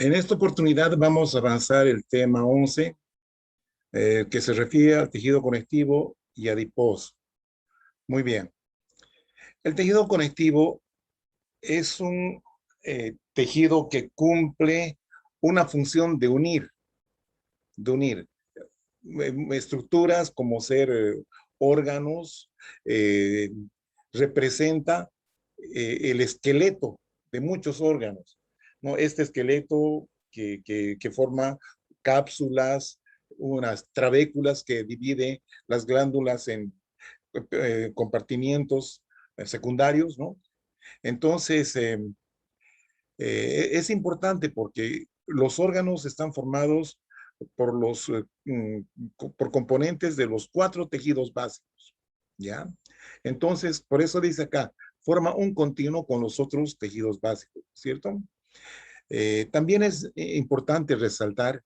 En esta oportunidad vamos a avanzar el tema 11, que se refiere al tejido conectivo y adiposo. Muy bien. El tejido conectivo es un tejido que cumple una función de unir estructuras como ser órganos, eh, representa el esqueleto de muchos órganos, ¿no? Este esqueleto que forma cápsulas, unas trabéculas que divide las glándulas en compartimientos secundarios, ¿no? Entonces, es importante porque los órganos están formados por por componentes de los 4 tejidos básicos, ¿ya? Entonces, por eso dice acá, forma un continuo con los otros tejidos básicos, ¿cierto? También es importante resaltar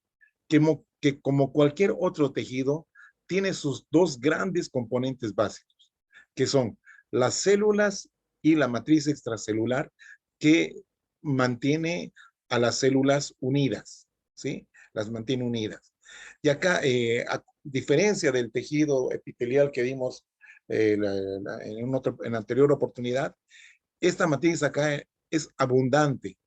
que como cualquier otro tejido, tiene sus 2 grandes componentes básicos, que son las células y la matriz extracelular, que mantiene a las células unidas, ¿sí? Las mantiene unidas. Y acá, a diferencia del tejido epitelial que vimos en la anterior oportunidad, esta matriz acá es abundante,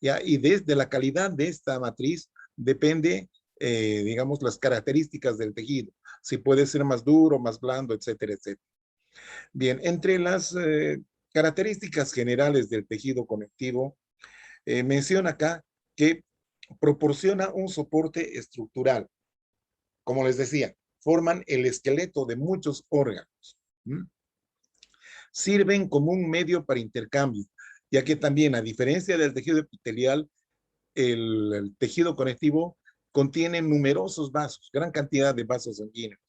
¿ya? Y desde la calidad de esta matriz depende, digamos, las características del tejido, si puede ser más duro, más blando, etcétera, etcétera. Bien, entre las características generales del tejido conectivo, menciona acá que proporciona un soporte estructural. Como les decía, forman el esqueleto de muchos órganos. ¿Mm? Sirven como un medio para intercambio, ya que también, a diferencia del tejido epitelial, el tejido conectivo contiene numerosos vasos, gran cantidad de vasos sanguíneos.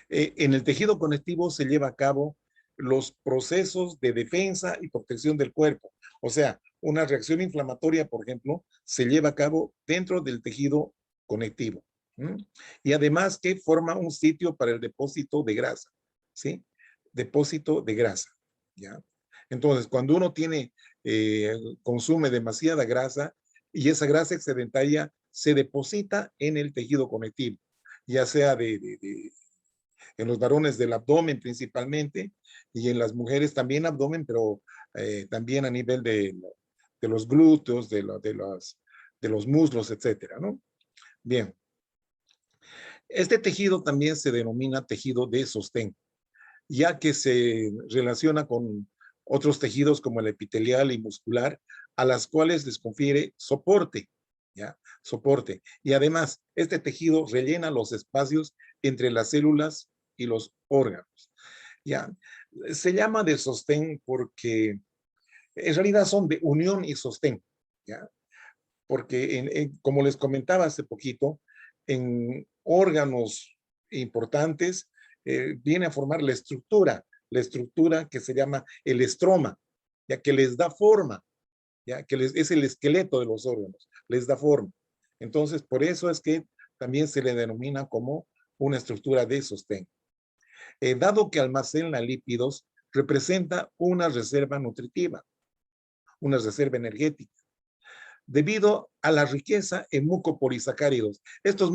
En el tejido conectivo se lleva a cabo los procesos de defensa y protección del cuerpo. O sea, una reacción inflamatoria, por ejemplo, se lleva a cabo dentro del tejido conectivo. ¿Mm? Y además que forma un sitio para el depósito de grasa, ¿sí? Depósito de grasa, ¿ya? Entonces, cuando uno consume demasiada grasa y esa grasa excedentaria se deposita en el tejido conectivo, ya sea en los varones del abdomen principalmente, y en las mujeres también abdomen, pero también a nivel de los glúteos, de los muslos, etcétera, ¿no? Bien. Este tejido también se denomina tejido de sostén, ya que se relaciona con otros tejidos como el epitelial y muscular, a las cuales les confiere soporte, ¿ya? Soporte. Y además, este tejido rellena los espacios entre las células y los órganos, ¿ya? Se llama de sostén porque en realidad son de unión y sostén, ¿ya? Porque como les comentaba hace poquito, en órganos importantes viene a formar la estructura que se llama el estroma, ya que les da forma, ya que es el esqueleto de los órganos, les da forma. Entonces, por eso es que también se le denomina como una estructura de sostén. Dado que almacena lípidos, representa una reserva nutritiva, una reserva energética, debido a la riqueza en mucopolisacáridos. Estos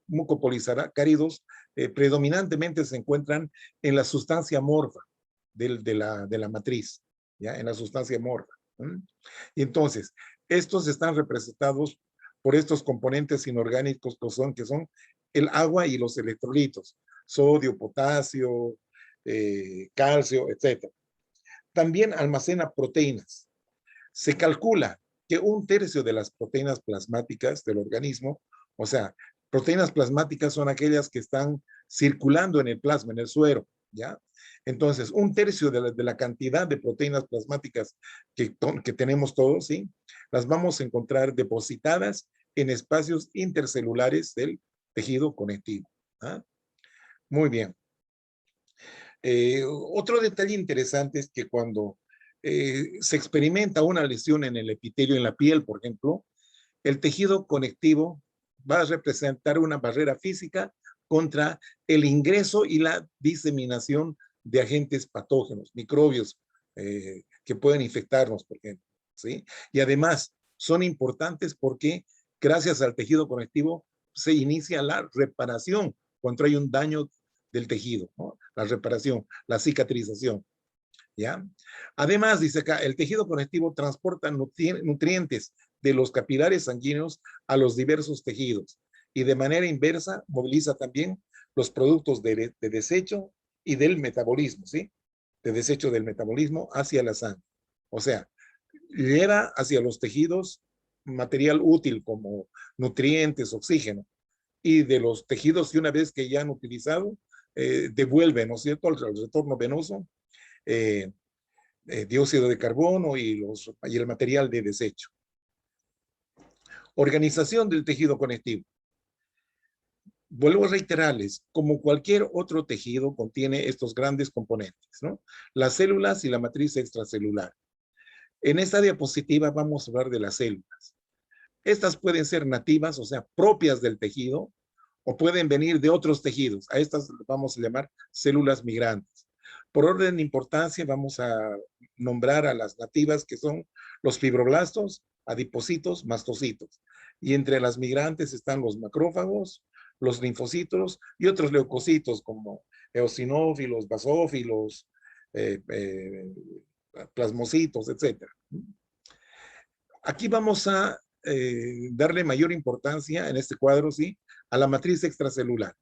mucopolisacáridos predominantemente se encuentran en la sustancia morfa de la matriz, ¿ya? En la sustancia morfa. ¿Mm? Y entonces, estos están representados por estos componentes inorgánicos que son el agua y los electrolitos, sodio, potasio, calcio, etc. También almacena proteínas. Se calcula que 1/3 de las proteínas plasmáticas del organismo, o sea, proteínas plasmáticas son aquellas que están circulando en el plasma, en el suero, ¿ya? Entonces, 1/3 de la cantidad de proteínas plasmáticas que tenemos todos, ¿sí? Las vamos a encontrar depositadas en espacios intercelulares del tejido conectivo. ¿Ah? Muy bien. Otro detalle interesante es que cuando se experimenta una lesión en el epitelio, en la piel, por ejemplo, el tejido conectivo va a representar una barrera física contra el ingreso y la diseminación de agentes patógenos, microbios que pueden infectarnos, por ejemplo, ¿sí? Y además, son importantes porque gracias al tejido conectivo se inicia la reparación cuando hay un daño del tejido, ¿no? La reparación, la cicatrización, ¿ya? Además, dice acá, el tejido conectivo transporta nutrientes de los capilares sanguíneos a los diversos tejidos y de manera inversa moviliza también los productos de desecho y del metabolismo, ¿sí? De desecho del metabolismo hacia la sangre. O sea, lleva hacia los tejidos material útil como nutrientes, oxígeno, y de los tejidos que una vez que ya han utilizado, devuelve, ¿no es cierto?, al retorno venoso, eh, dióxido de carbono y el material de desecho. Organización del tejido conectivo. Vuelvo a reiterarles, como cualquier otro tejido contiene estos grandes componentes, ¿no? Las células y la matriz extracelular. En esta diapositiva vamos a hablar de las células. Estas pueden ser nativas, o sea, propias del tejido, o pueden venir de otros tejidos. A estas vamos a llamar células migrantes. Por orden de importancia, vamos a nombrar a las nativas, que son los fibroblastos, adipocitos, mastocitos. Y entre las migrantes están los macrófagos, los linfocitos y otros leucocitos como eosinófilos, basófilos, plasmocitos, etc. Aquí vamos a darle mayor importancia en este cuadro, ¿sí?, a la matriz extracelular.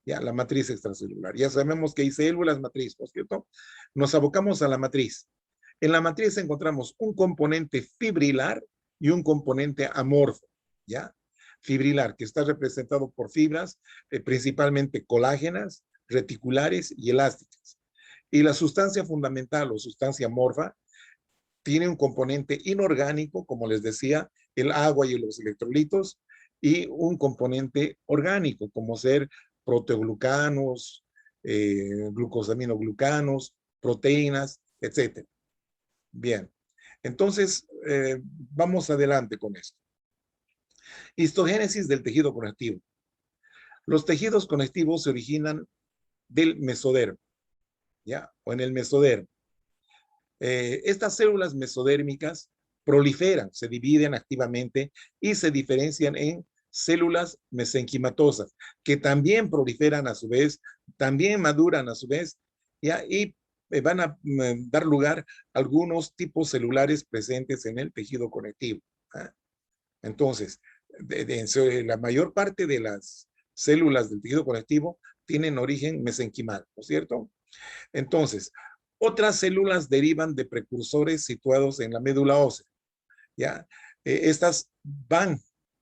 Ya, la matriz extracelular. Ya sabemos que hay células matriz, ¿no es cierto? Nos abocamos a la matriz. En la matriz encontramos un componente fibrilar y un componente amorfo, ¿ya? Fibrilar, que está representado por fibras, principalmente colágenas, reticulares y elásticas. Y la sustancia fundamental o sustancia amorfa tiene un componente inorgánico, como les decía, el agua y los electrolitos, y un componente orgánico, como ser proteoglucanos, glucosaminoglucanos, proteínas, etc. Bien, entonces vamos adelante con esto. Histogénesis del tejido conectivo. Los tejidos conectivos se originan del mesodermo, ¿ya? O en el mesodermo. Estas células mesodérmicas proliferan, se dividen activamente y se diferencian en células mesenquimatosas, que también proliferan a su vez, también maduran a su vez, ¿ya? Y van a dar lugar a algunos tipos celulares presentes en el tejido conectivo. ¿Ah? Entonces, la mayor parte de las células del tejido conectivo tienen origen mesenquimal, ¿no es cierto? Entonces, otras células derivan de precursores situados en la médula ósea, ¿ya? Estas van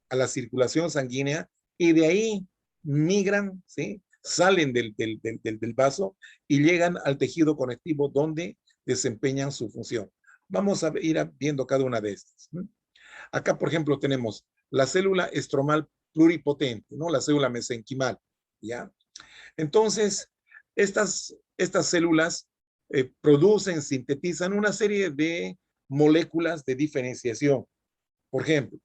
a la circulación sanguínea y de ahí migran, ¿sí? Salen del vaso y llegan al tejido conectivo donde desempeñan su función. Vamos a ir viendo cada una de estas. Acá, por ejemplo, tenemos la célula estromal pluripotente, ¿no? La célula mesenquimal, ¿ya? Entonces, estas células producen, sintetizan una serie de moléculas de diferenciación. Por ejemplo,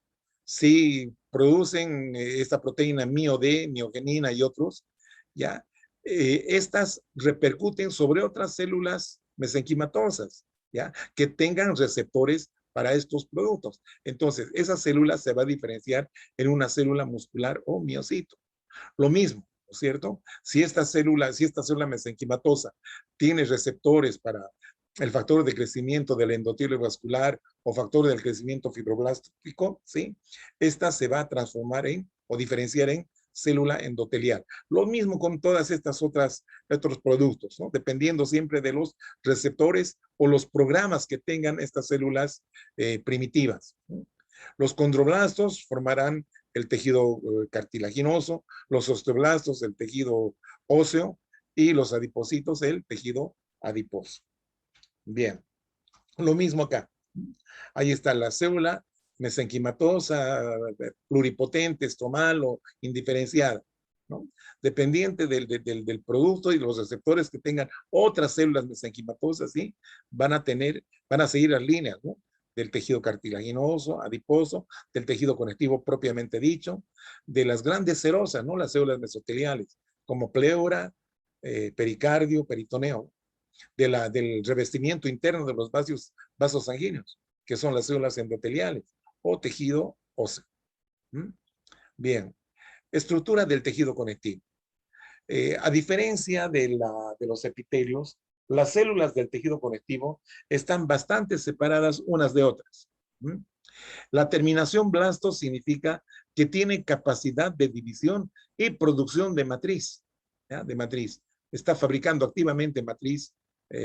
si producen esta proteína MioD, miogenina y otros, ¿ya? Estas repercuten sobre otras células mesenquimatosas, ¿ya? Que tengan receptores para estos productos. Entonces, esa célula se va a diferenciar en una célula muscular o miocito. Lo mismo, ¿no es cierto? Si esta célula mesenquimatosa tiene receptores para el factor de crecimiento del endotelio vascular o factor del crecimiento fibroblástico, ¿sí? Esta se va a transformar o diferenciar en célula endotelial. Lo mismo con todas estas otros productos, ¿no? Dependiendo siempre de los receptores o los programas que tengan estas células primitivas, ¿no? Los condroblastos formarán el tejido cartilaginoso, los osteoblastos el tejido óseo y los adipocitos el tejido adiposo. Bien, lo mismo acá. Ahí está la célula mesenquimatosa, pluripotente, estromal o indiferenciada, ¿no? Dependiente del producto y los receptores que tengan otras células mesenquimatosas, ¿sí? Van a seguir las líneas, ¿no? Del tejido cartilaginoso, adiposo, del tejido conectivo propiamente dicho, de las grandes serosas, ¿no? Las células mesoteliales, como pleura, pericardio, peritoneo, del revestimiento interno de los vasos sanguíneos, que son las células endoteliales, o tejido óseo. ¿Mm? Bien, estructura del tejido conectivo. A diferencia de los epitelios, las células del tejido conectivo están bastante separadas unas de otras. ¿Mm? La terminación blasto significa que tiene capacidad de división y producción de matriz, ¿ya? De matriz. Está fabricando activamente matriz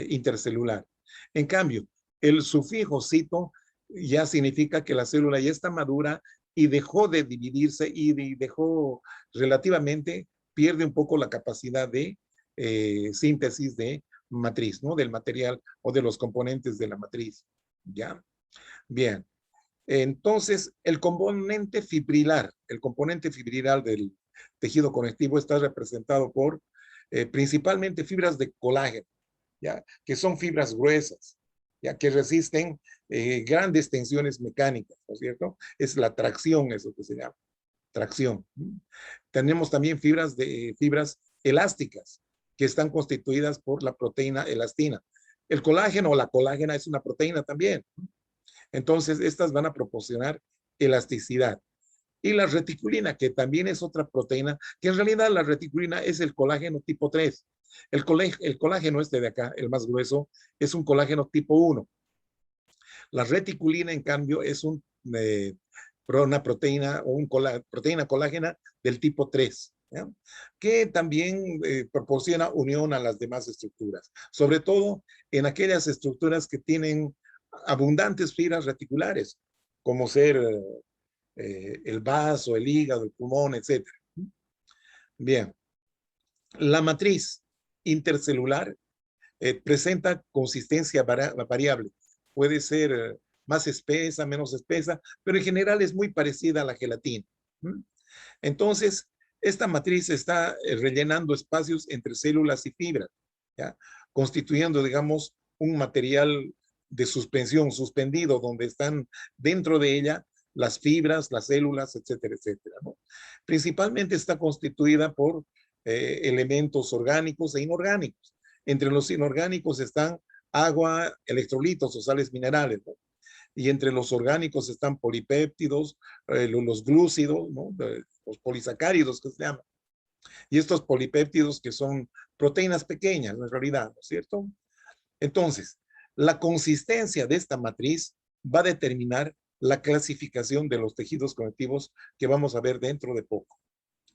intercelular. En cambio, el sufijo cito ya significa que la célula ya está madura y dejó de dividirse y dejó relativamente, pierde un poco la capacidad de síntesis de matriz, ¿no? Del material o de los componentes de la matriz. ¿Ya? Bien. Entonces, el componente fibrilar del tejido conectivo está representado por principalmente fibras de colágeno, ¿ya? Que son fibras gruesas, ya que resisten grandes tensiones mecánicas, ¿no es cierto? Es la tracción, eso que se llama, tracción. Tenemos también fibras elásticas, que están constituidas por la proteína elastina. El colágeno o la colágena es una proteína también. Entonces, estas van a proporcionar elasticidad. Y la reticulina, que también es otra proteína, que en realidad la reticulina es el colágeno tipo 3. El colágeno este de acá, el más grueso, es un colágeno tipo 1. La reticulina, en cambio, es una proteína o proteína colágena del tipo 3, ¿ya? Que también proporciona unión a las demás estructuras, sobre todo en aquellas estructuras que tienen abundantes fibras reticulares, como ser el vaso, el hígado, el pulmón, etc. Bien, la matriz intercelular presenta consistencia variable. Puede ser más espesa, menos espesa, pero en general es muy parecida a la gelatina. Entonces, esta matriz está rellenando espacios entre células y fibras, ¿ya? Constituyendo, digamos, un material de suspensión, suspendido, donde están dentro de ella las fibras, las células, etcétera, etcétera, ¿no? Principalmente está constituida por elementos orgánicos e inorgánicos. Entre los inorgánicos están agua, electrolitos o sales minerales, ¿no? Y entre los orgánicos están polipéptidos, los glúcidos, ¿no? Los polisacáridos que se llaman. Y estos polipéptidos que son proteínas pequeñas, en realidad, ¿no es cierto? Entonces, la consistencia de esta matriz va a determinar la clasificación de los tejidos conectivos que vamos a ver dentro de poco.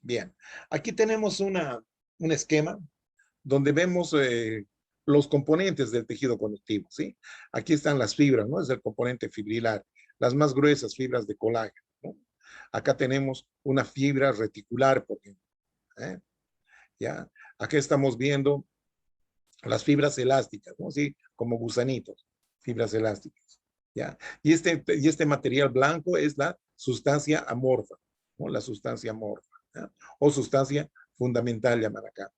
Bien, aquí tenemos un esquema donde vemos los componentes del tejido conectivo, ¿sí? Aquí están las fibras, ¿no? Es el componente fibrilar, las más gruesas fibras de colágeno, ¿no? Acá tenemos una fibra reticular, por ejemplo, ¿eh? ¿Ya? Acá estamos viendo las fibras elásticas, ¿no? Sí, como gusanitos, fibras elásticas, ¿ya? Y este material blanco es la sustancia amorfa, ¿no? La sustancia amorfa, ¿ya? O sustancia fundamental, llaman acá.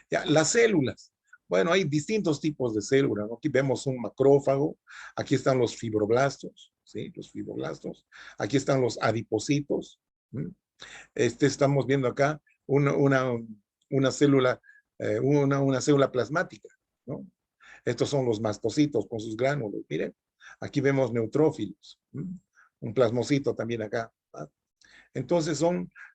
¿Ya? Las células. Bueno, hay distintos tipos de células, ¿no? Aquí vemos un macrófago, aquí están los fibroblastos, ¿sí? Los fibroblastos. Aquí están los adipocitos. ¿Mm? Estamos viendo acá una célula, una célula plasmática, ¿no? Estos son los mastocitos con sus gránulos. Miren, aquí vemos neutrófilos. Un plasmocito también acá. ¿Ah? Entonces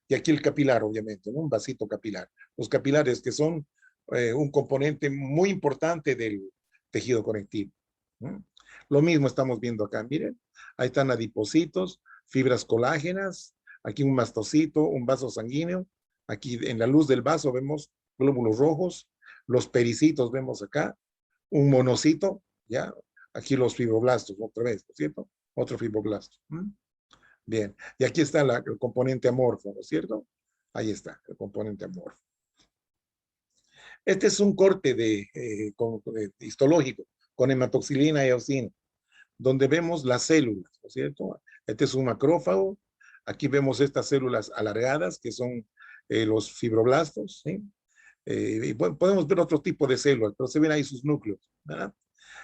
y aquí el capilar, obviamente, ¿no? Un vasito capilar. Los capilares que son un componente muy importante del tejido conectivo. ¿No? Lo mismo estamos viendo acá, miren, ahí están adipocitos, fibras colágenas, aquí un mastocito, un vaso sanguíneo, aquí en la luz del vaso vemos glóbulos rojos, los pericitos vemos acá, un monocito, ¿ya? Aquí los fibroblastos, otra vez, ¿no es cierto? Otro fibroblasto. Bien, y aquí está el componente amorfo, ¿no es cierto? Ahí está, el componente amorfo. Este es un corte histológico con hematoxilina y eosina, donde vemos las células, ¿no es cierto? Este es un macrófago. Aquí vemos estas células alargadas, que son los fibroblastos, ¿sí? Y podemos ver otro tipo de células, pero se ven ahí sus núcleos, ¿verdad?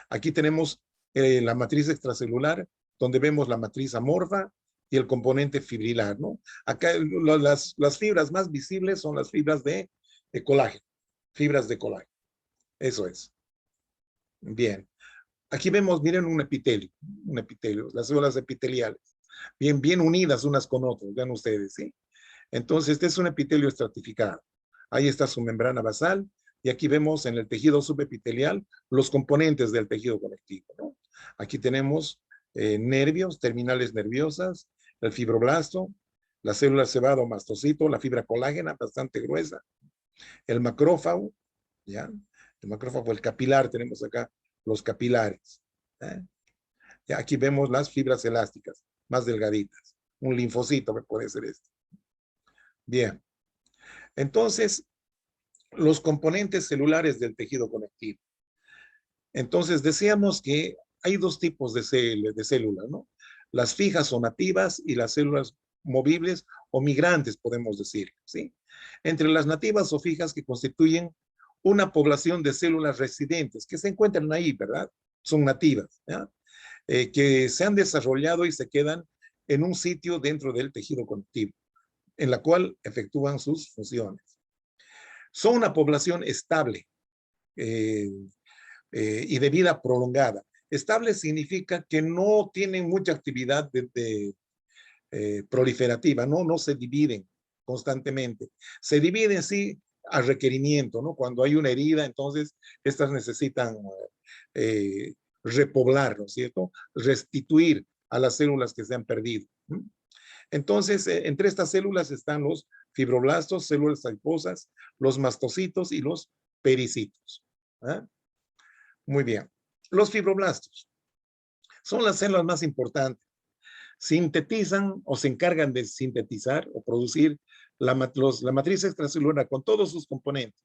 Aquí tenemos la matriz extracelular, donde vemos la matriz amorfa y el componente fibrilar, ¿no? Acá las fibras más visibles son las fibras de colágeno, fibras de colágeno. Eso es. Bien. Aquí vemos, miren, un epitelio, las células epiteliales. bien, bien unidas unas con otras, vean ustedes, ¿sí? Entonces, este es un epitelio estratificado. Ahí está su membrana basal, y aquí vemos en el tejido subepitelial los componentes del tejido conectivo, ¿no? Aquí tenemos nervios, terminales nerviosas, el fibroblasto, la célula cebado mastocito, la fibra colágena bastante gruesa, el macrófago, ¿ya? El macrófago, el capilar, tenemos acá los capilares. ¿Eh? Ya aquí vemos las fibras elásticas, más delgaditas. Un linfocito que puede ser este. Bien, entonces, los componentes celulares del tejido conectivo. Entonces, decíamos que hay dos tipos de células, ¿no? Las fijas o nativas y las células movibles o migrantes, podemos decir, ¿sí? Entre las nativas o fijas que constituyen una población de células residentes que se encuentran ahí, ¿verdad? Son nativas, ¿ya? Que se han desarrollado y se quedan en un sitio dentro del tejido conectivo, en la cual efectúan sus funciones. Son una población estable, eh, y de vida prolongada. Estable significa que no tienen mucha actividad proliferativa, ¿no? No se dividen constantemente. Se dividen, sí, a requerimiento, ¿no? Cuando hay una herida, entonces estas necesitan repoblar, ¿no es cierto? Restituir a las células que se han perdido. Entonces, entre estas células están los fibroblastos, células adiposas, los mastocitos y los pericitos. ¿Eh? Muy bien. Los fibroblastos son las células más importantes. Sintetizan o se encargan de sintetizar o producir la matriz extracelular con todos sus componentes.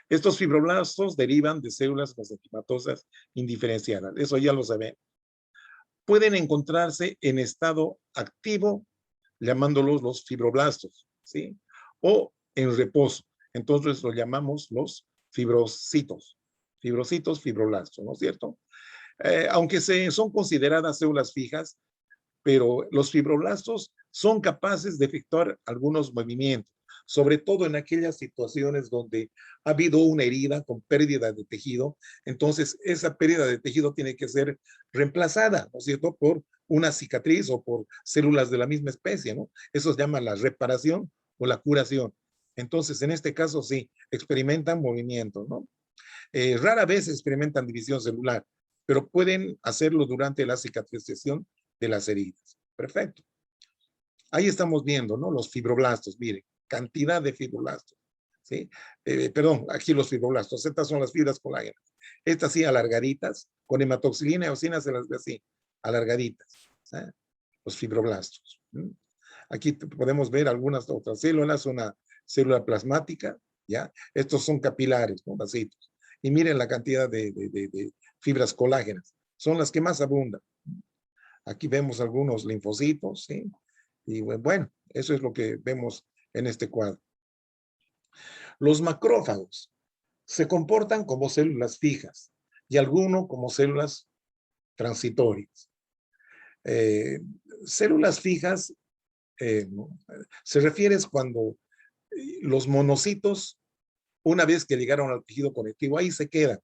Estos fibroblastos derivan de células mesenquimatosas indiferenciadas. Eso ya lo sabemos. Pueden encontrarse en estado activo, llamándolos los fibroblastos, ¿sí? O en reposo. Entonces los llamamos los fibrocitos. Fibrocitos, fibroblastos, ¿no es cierto? Aunque son consideradas células fijas, pero los fibroblastos son capaces de efectuar algunos movimientos, sobre todo en aquellas situaciones donde ha habido una herida con pérdida de tejido. Entonces, esa pérdida de tejido tiene que ser reemplazada, ¿no es cierto?, por una cicatriz o por células de la misma especie, ¿no? Eso se llama la reparación o la curación. Entonces, en este caso, sí, experimentan movimientos, ¿no? Rara vez experimentan división celular, pero pueden hacerlo durante la cicatrización de las heridas. Perfecto. Ahí estamos viendo, ¿no? Los fibroblastos, miren, cantidad de fibroblastos, ¿sí? Perdón, aquí los fibroblastos, estas son las fibras colágenas. Estas sí, alargaditas, con hematoxilina y eosina se las ve así, alargaditas, ¿sí? Los fibroblastos. Aquí podemos ver algunas otras células, una célula plasmática, ¿ya? Estos son capilares, ¿no? Vasitos. Y miren la cantidad de fibras colágenas, son las que más abundan. Aquí vemos algunos linfocitos, ¿sí? Y bueno, eso es lo que vemos en este cuadro. Los macrófagos se comportan como células fijas y algunos como células transitorias. Células fijas se refiere cuando los monocitos, una vez que llegaron al tejido conectivo, ahí se quedan,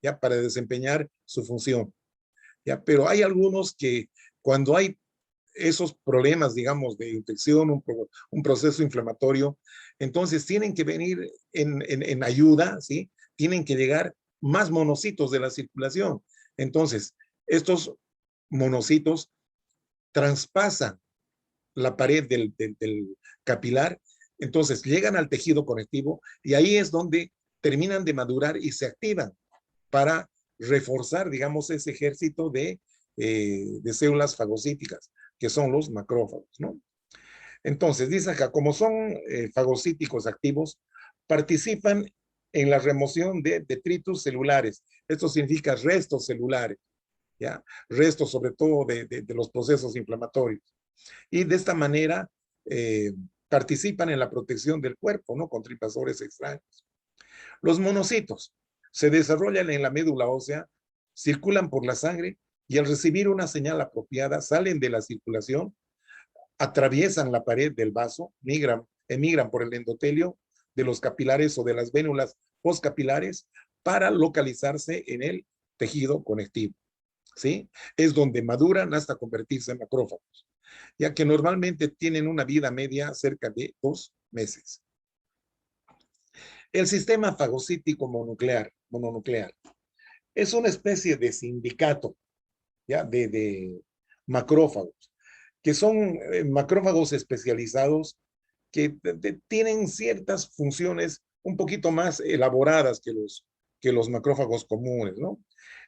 ya para desempeñar su función. ¿Ya? Pero hay algunos que cuando hay esos problemas, digamos, de infección, un proceso inflamatorio, entonces tienen que venir en ayuda, ¿sí? Tienen que llegar más monocitos de la circulación. Entonces, estos monocitos traspasan la pared del capilar, entonces llegan al tejido conectivo y ahí es donde terminan de madurar y se activan para reforzar, digamos, ese ejército de células fagocíticas, que son los macrófagos, ¿no? Entonces, dice acá, como son fagocíticos activos, participan en la remoción de detritus celulares. Esto significa restos celulares, ¿ya? Restos sobre todo de los procesos inflamatorios. Y de esta manera participan en la protección del cuerpo, ¿no? Contra invasores extraños. Los monocitos se desarrollan en la médula ósea, circulan por la sangre y al recibir una señal apropiada salen de la circulación, atraviesan la pared del vaso, emigran por el endotelio de los capilares o de las vénulas postcapilares para localizarse en el tejido conectivo. ¿sí? Es donde maduran hasta convertirse en macrófagos, ya que normalmente tienen una vida media cerca de 2 meses. El sistema fagocítico mononuclear es una especie de sindicato, ¿ya? De macrófagos, que son macrófagos especializados que tienen ciertas funciones un poquito más elaboradas que los macrófagos comunes, ¿no?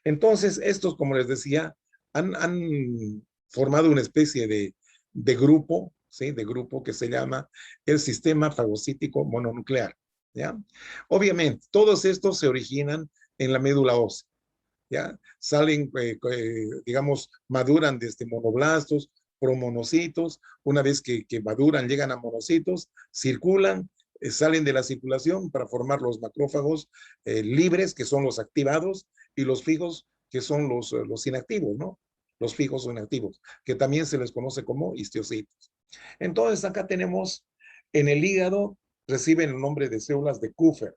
Entonces, estos, como les decía, han formado una especie de grupo, ¿sí? De grupo que se llama el sistema fagocítico mononuclear, ¿ya? Obviamente, todos estos se originan en la médula ósea, ¿ya? Salen, digamos, maduran desde monoblastos, promonocitos, una vez que maduran, llegan a monocitos, circulan, salen de la circulación para formar los macrófagos libres, que son los activados, y los fijos, que son los inactivos, ¿no? Los fijos o inactivos, que también se les conoce como histiocitos. Entonces, acá tenemos en el hígado, reciben el nombre de células de Kupffer.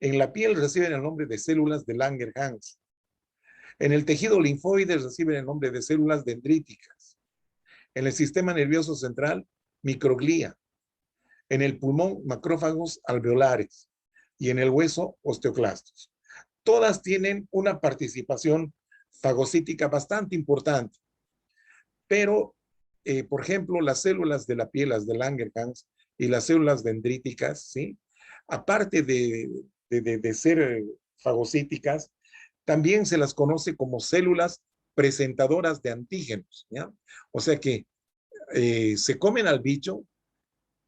En la piel reciben el nombre de células de Langerhans. En el tejido linfoide reciben el nombre de células dendríticas. En el sistema nervioso central, microglía. En el pulmón, macrófagos alveolares. Y en el hueso, osteoclastos. Todas tienen una participación fagocítica bastante importante. Pero, por ejemplo, las células de la piel, las de Langerhans, y las células dendríticas, ¿sí? Aparte de ser fagocíticas, también se las conoce como células presentadoras de antígenos, ¿ya? O sea que se comen al bicho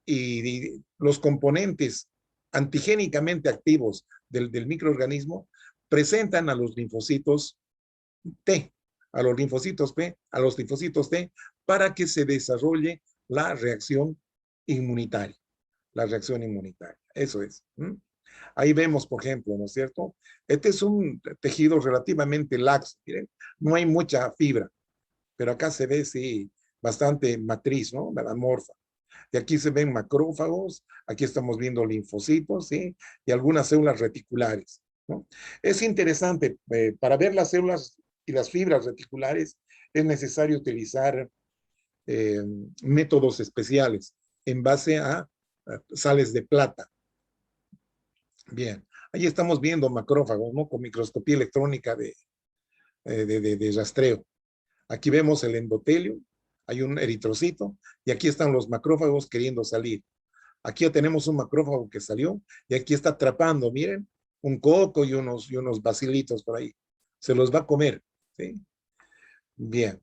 y los componentes antigénicamente activos del microorganismo presentan a los linfocitos T, a los linfocitos P, a los linfocitos T, para que se desarrolle la reacción inmunitaria. La reacción inmunitaria, eso es. Ahí vemos, por ejemplo, ¿no es cierto? Este es un tejido relativamente laxo, miren, no hay mucha fibra, pero acá se ve, sí, bastante matriz, ¿no? Metamorfa. Y aquí se ven macrófagos, aquí estamos viendo linfocitos, ¿sí? Y algunas células reticulares, ¿no? Es interesante, para ver las células y las fibras reticulares es necesario utilizar eh, métodos especiales en base a sales de plata. Bien, ahí estamos viendo macrófagos, ¿no? Con microscopía electrónica de rastreo. Aquí vemos el endotelio, hay un eritrocito, y aquí están los macrófagos queriendo salir. Aquí ya tenemos un macrófago que salió, y aquí está atrapando, miren, un coco y unos bacilitos por ahí. Se los va a comer, ¿sí? Bien.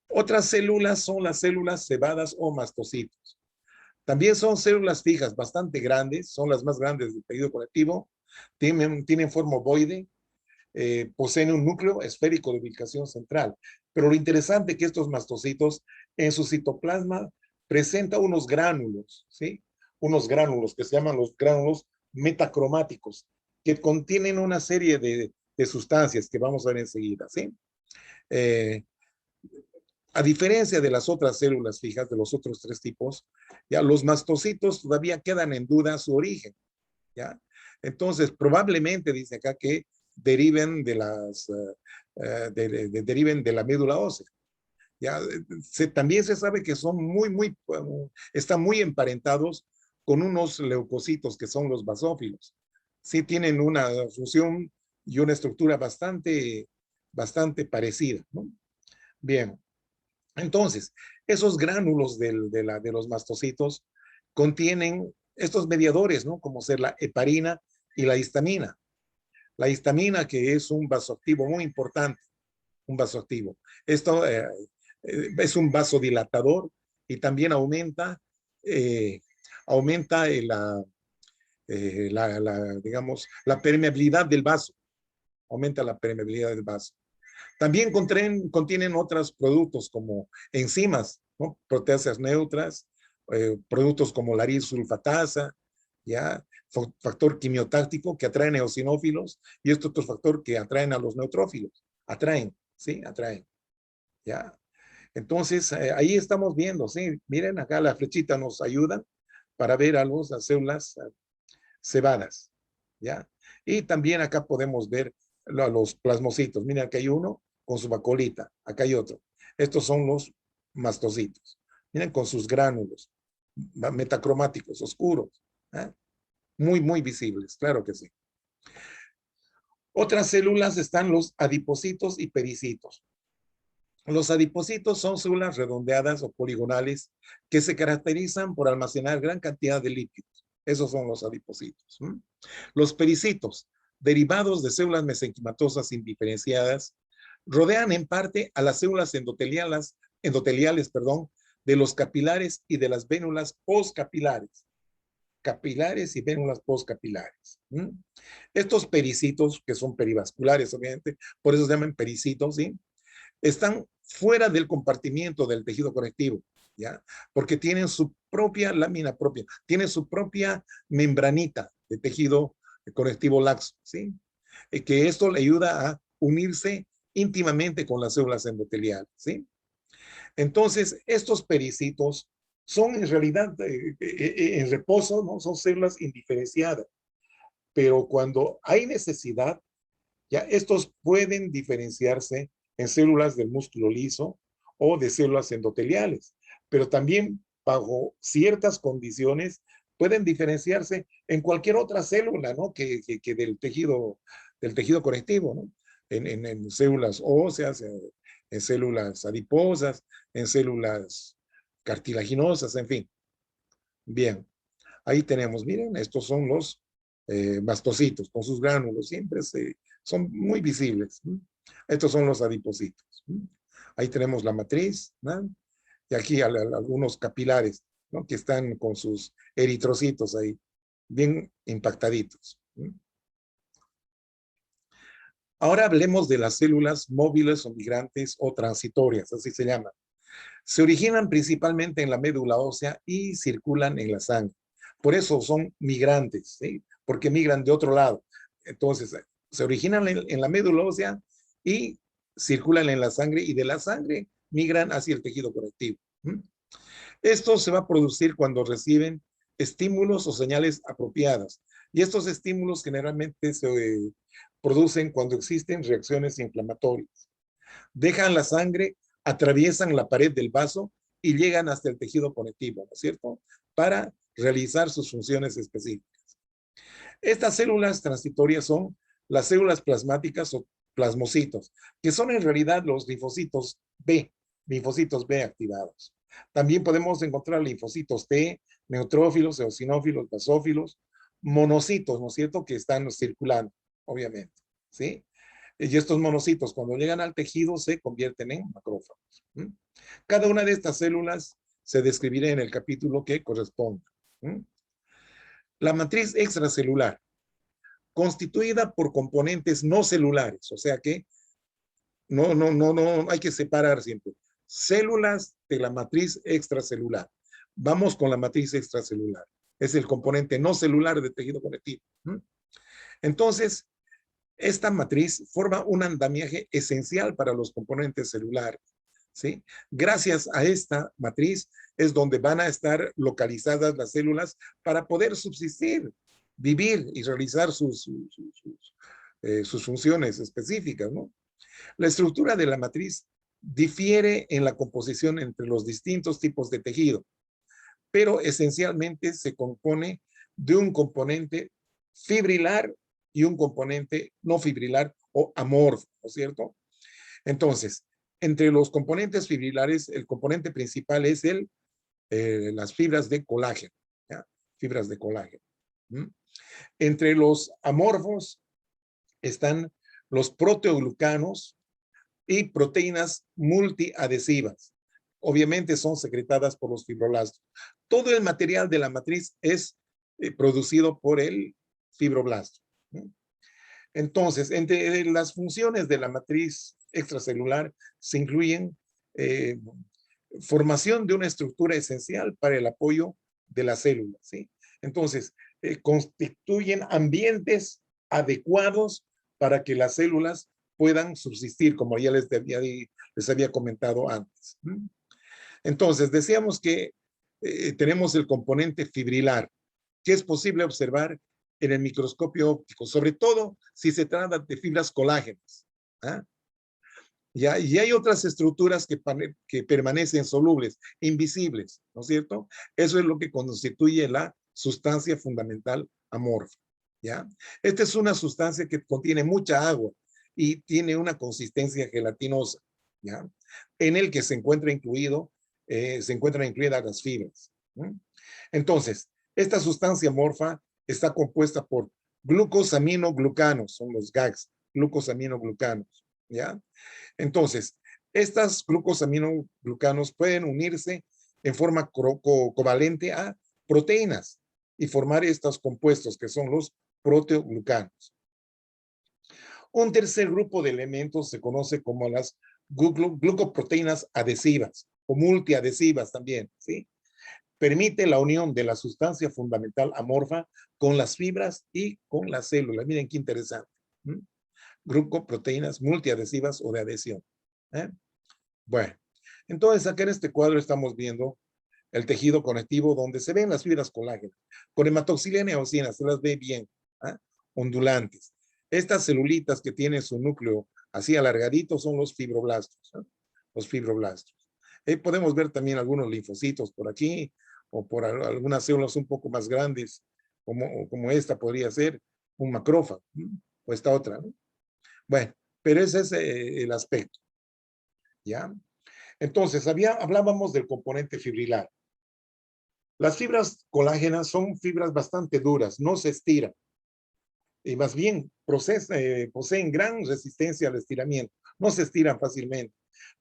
Otras células son las células cebadas o mastocitos. También son células fijas bastante grandes, son las más grandes del tejido conectivo, tienen forma ovoide, poseen un núcleo esférico de ubicación central. Pero lo interesante es que estos mastocitos en su citoplasma presentan unos gránulos, ¿sí? Unos gránulos que se llaman los gránulos metacromáticos, que contienen una serie de sustancias que vamos a ver enseguida, ¿sí? Eh, a diferencia de las otras células fijas, de los otros tres tipos, ya los mastocitos todavía quedan en duda su origen, ¿ya? Entonces, probablemente dice acá que deriven deriven de la médula ósea. ¿Ya? También se sabe que son están muy emparentados con unos leucocitos que son los basófilos. Sí tienen una función y una estructura bastante parecida, ¿no? Bien, entonces, esos gránulos de los mastocitos contienen estos mediadores, ¿no? Como ser la heparina y la histamina. La histamina, que es un vasoactivo muy importante, un vasoactivo. Esto es un vasodilatador y también eh, aumenta digamos, la permeabilidad del vaso, aumenta la permeabilidad del vaso. También contienen otros productos como enzimas, ¿no? Proteasas neutras, productos como la sulfatasa, ¿ya? Factor quimiotáctico que atraen eosinófilos y este otro factor que atraen a los neutrófilos. Atraen, ¿sí? Atraen, ¿ya? Entonces, ahí estamos viendo, ¿sí? Miren, acá la flechita nos ayuda para ver las células cebadas, ¿ya? Y también acá podemos ver los plasmocitos. Miren, acá hay uno con su bacolita, acá hay otro. Estos son los mastocitos. Miren, con sus gránulos metacromáticos, oscuros. ¿Eh? Muy, muy visibles, claro que sí. Otras células están los adipocitos y pericitos. Los adipocitos son células redondeadas o poligonales que se caracterizan por almacenar gran cantidad de lípidos. Esos son los adipocitos. Los pericitos, derivados de células mesenquimatosas indiferenciadas, rodean en parte a las células endoteliales, de los capilares y de las vénulas postcapilares. Capilares y vénulas postcapilares. Estos pericitos, que son perivasculares, obviamente, por eso se llaman pericitos, ¿sí? Están fuera del compartimiento del tejido conectivo, ¿ya? Porque tienen su propia lámina propia, tienen su propia membranita de tejido conectivo laxo, ¿sí? Que esto le ayuda a unirse íntimamente con las células endoteliales, ¿sí? Entonces, estos pericitos son en realidad en reposo, ¿no? Son células indiferenciadas, pero cuando hay necesidad, ya estos pueden diferenciarse en células del músculo liso o de células endoteliales, pero también bajo ciertas condiciones pueden diferenciarse en cualquier otra célula, ¿no? Que del tejido conectivo, ¿no? En células óseas, en células adiposas, en células cartilaginosas, en fin. Bien, ahí tenemos, miren, estos son los mastocitos con sus gránulos, siempre son muy visibles. Estos son los adipocitos. Ahí tenemos la matriz, ¿no? Y aquí algunos capilares, ¿no? Que están con sus eritrocitos ahí, bien impactaditos. Ahora hablemos de las células móviles o migrantes o transitorias, así se llaman. Se originan principalmente en la médula ósea y circulan en la sangre. Por eso son migrantes, ¿sí? Porque migran de otro lado. Entonces, se originan en la médula ósea y circulan en la sangre, y de la sangre migran hacia el tejido conectivo. Esto se va a producir cuando reciben estímulos o señales apropiadas. Y estos estímulos generalmente se producen cuando existen reacciones inflamatorias. Dejan la sangre, atraviesan la pared del vaso y llegan hasta el tejido conectivo, ¿no es cierto? Para realizar sus funciones específicas. Estas células transitorias son las células plasmáticas o plasmocitos, que son en realidad los linfocitos B activados. También podemos encontrar linfocitos T, neutrófilos, eosinófilos, basófilos, monocitos, ¿no es cierto?, que están circulando, obviamente, ¿sí? Y estos monocitos, cuando llegan al tejido, se convierten en macrófagos. Cada una de estas células se describirá en el capítulo que corresponda. La matriz extracelular, constituida por componentes no celulares, o sea que no hay que separar siempre. Células de la matriz extracelular. Vamos con la matriz extracelular. Es el componente no celular del tejido conectivo. Entonces, esta matriz forma un andamiaje esencial para los componentes celulares, ¿sí? Gracias a esta matriz es donde van a estar localizadas las células para poder subsistir, vivir y realizar sus funciones específicas, ¿no? La estructura de la matriz difiere en la composición entre los distintos tipos de tejido, pero esencialmente se compone de un componente fibrilar y un componente no fibrilar o amorfo, ¿no es cierto? Entonces, entre los componentes fibrilares, el componente principal es las fibras de colágeno, ¿ya? Fibras de colágeno. Entre los amorfos están los proteoglucanos y proteínas multiadhesivas. Obviamente son secretadas por los fibroblastos. Todo el material de la matriz es producido por el fibroblasto. Entonces, entre las funciones de la matriz extracelular se incluyen formación de una estructura esencial para el apoyo de la célula, ¿sí? Entonces, constituyen ambientes adecuados para que las células puedan subsistir, como ya les había comentado antes. Entonces, decíamos que tenemos el componente fibrilar, que es posible observar en el microscopio óptico, sobre todo si se trata de fibras colágenas. ¿Ah? ¿Ya? Y hay otras estructuras que permanecen solubles, invisibles, ¿no es cierto? Eso es lo que constituye la sustancia fundamental amorfa. ¿Ya? Esta es una sustancia que contiene mucha agua y tiene una consistencia gelatinosa, ¿ya? En el que se encuentra se encuentran incluidas las fibras. ¿Mm? Entonces, esta sustancia amorfa está compuesta por glucosaminoglucanos, son los GAGs, glucosaminoglucanos, ¿ya? Entonces, estas glucosaminoglucanos pueden unirse en forma covalente a proteínas y formar estos compuestos que son los proteoglucanos. Un tercer grupo de elementos se conoce como las glucoproteínas adhesivas o multiadhesivas también, ¿sí? Permite la unión de la sustancia fundamental amorfa con las fibras y con las células. Miren qué interesante. ¿Mm? Glucoproteínas multiadhesivas o de adhesión. ¿Eh? Bueno, entonces acá en este cuadro estamos viendo el tejido conectivo donde se ven las fibras colágenas. Con hematoxilina y eosina se las ve bien, ¿eh? Ondulantes. Estas celulitas que tienen su núcleo así alargadito son los fibroblastos, ¿eh? Los fibroblastos. Podemos ver también algunos linfocitos por aquí o por algunas células un poco más grandes, como esta podría ser un macrófago, ¿eh? O esta otra, ¿no? Bueno, pero ese es el aspecto, ¿ya? Entonces, hablábamos del componente fibrilar. Las fibras colágenas son fibras bastante duras, no se estiran, y más bien poseen gran resistencia al estiramiento, no se estiran fácilmente,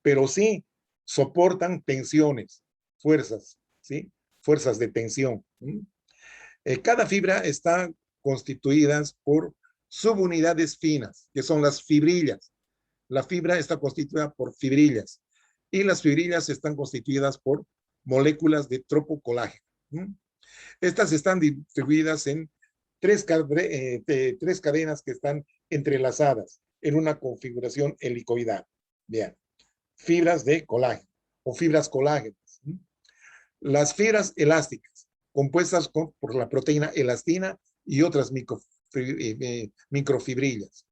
pero sí soportan tensiones, fuerzas, ¿sí? Fuerzas de tensión. Cada fibra está constituida por subunidades finas, que son las fibrillas. La fibra está constituida por fibrillas y las fibrillas están constituidas por moléculas de tropocolágeno. Estas están distribuidas en tres cadenas que están entrelazadas en una configuración helicoidal. Bien, fibras de colágeno o fibras colágenas. Las fibras elásticas, compuestas por la proteína elastina y otras microfibrillas.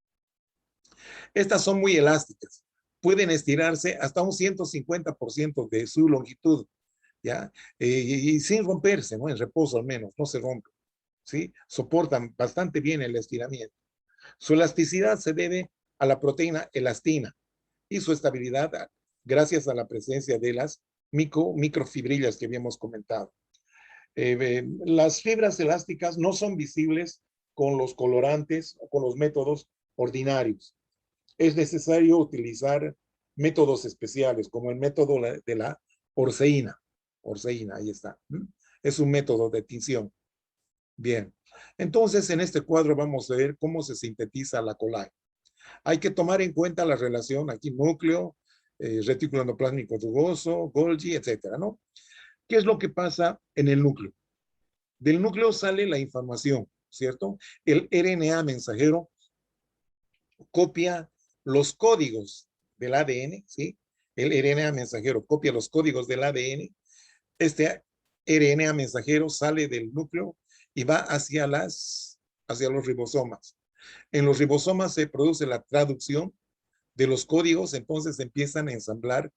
Estas son muy elásticas, pueden estirarse hasta un 150% de su longitud, ¿ya? Y sin romperse, ¿no? En reposo al menos, no se rompe, ¿sí? Soportan bastante bien el estiramiento. Su elasticidad se debe a la proteína elastina y su estabilidad gracias a la presencia de las microfibrillas que habíamos comentado. Las fibras elásticas no son visibles con los colorantes o con los métodos ordinarios. Es necesario utilizar métodos especiales, como el método de la orceína. Orceína, ahí está. Es un método de tinción. Bien. Entonces, en este cuadro vamos a ver cómo se sintetiza la colágeno. Hay que tomar en cuenta la relación aquí núcleo, retículo endoplásmico rugoso, Golgi, etcétera, ¿no? ¿Qué es lo que pasa en el núcleo? Del núcleo sale la información, ¿cierto? El RNA mensajero copia los códigos del ADN, ¿sí? El RNA mensajero copia los códigos del ADN. Este RNA mensajero sale del núcleo y va hacia los ribosomas. En los ribosomas se produce la traducción de los códigos, entonces empiezan a ensamblar,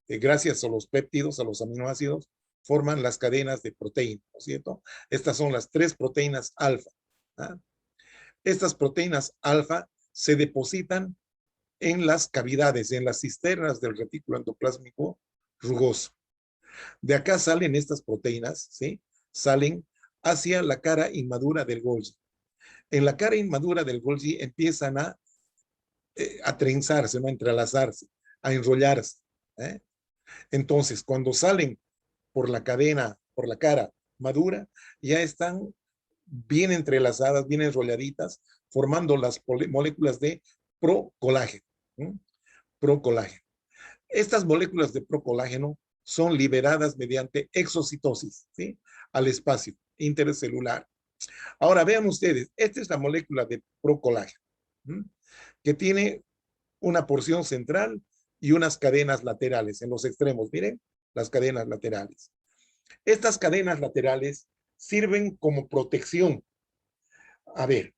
gracias a los péptidos, a los aminoácidos, forman las cadenas de proteínas, ¿no es cierto? Estas son las 3 proteínas alfa. ¿Ah? Estas proteínas alfa se depositan en las cavidades, en las cisternas del retículo endoplásmico rugoso. De acá salen estas proteínas, ¿sí? Salen hacia la cara inmadura del Golgi. En la cara inmadura del Golgi empiezan a trenzarse, ¿no? A entrelazarse, a enrollarse. ¿Eh? Entonces, cuando salen por la cadena, por la cara madura, ya están bien entrelazadas, bien enrolladitas, formando las moléculas de procolágeno. ¿Eh? Procolágeno. Estas moléculas de procolágeno son liberadas mediante exocitosis, ¿sí? Al espacio intercelular. Ahora vean ustedes, esta es la molécula de procolágeno, ¿sí? Que tiene una porción central y unas cadenas laterales en los extremos. Miren, las cadenas laterales. Estas cadenas laterales sirven como protección A ver,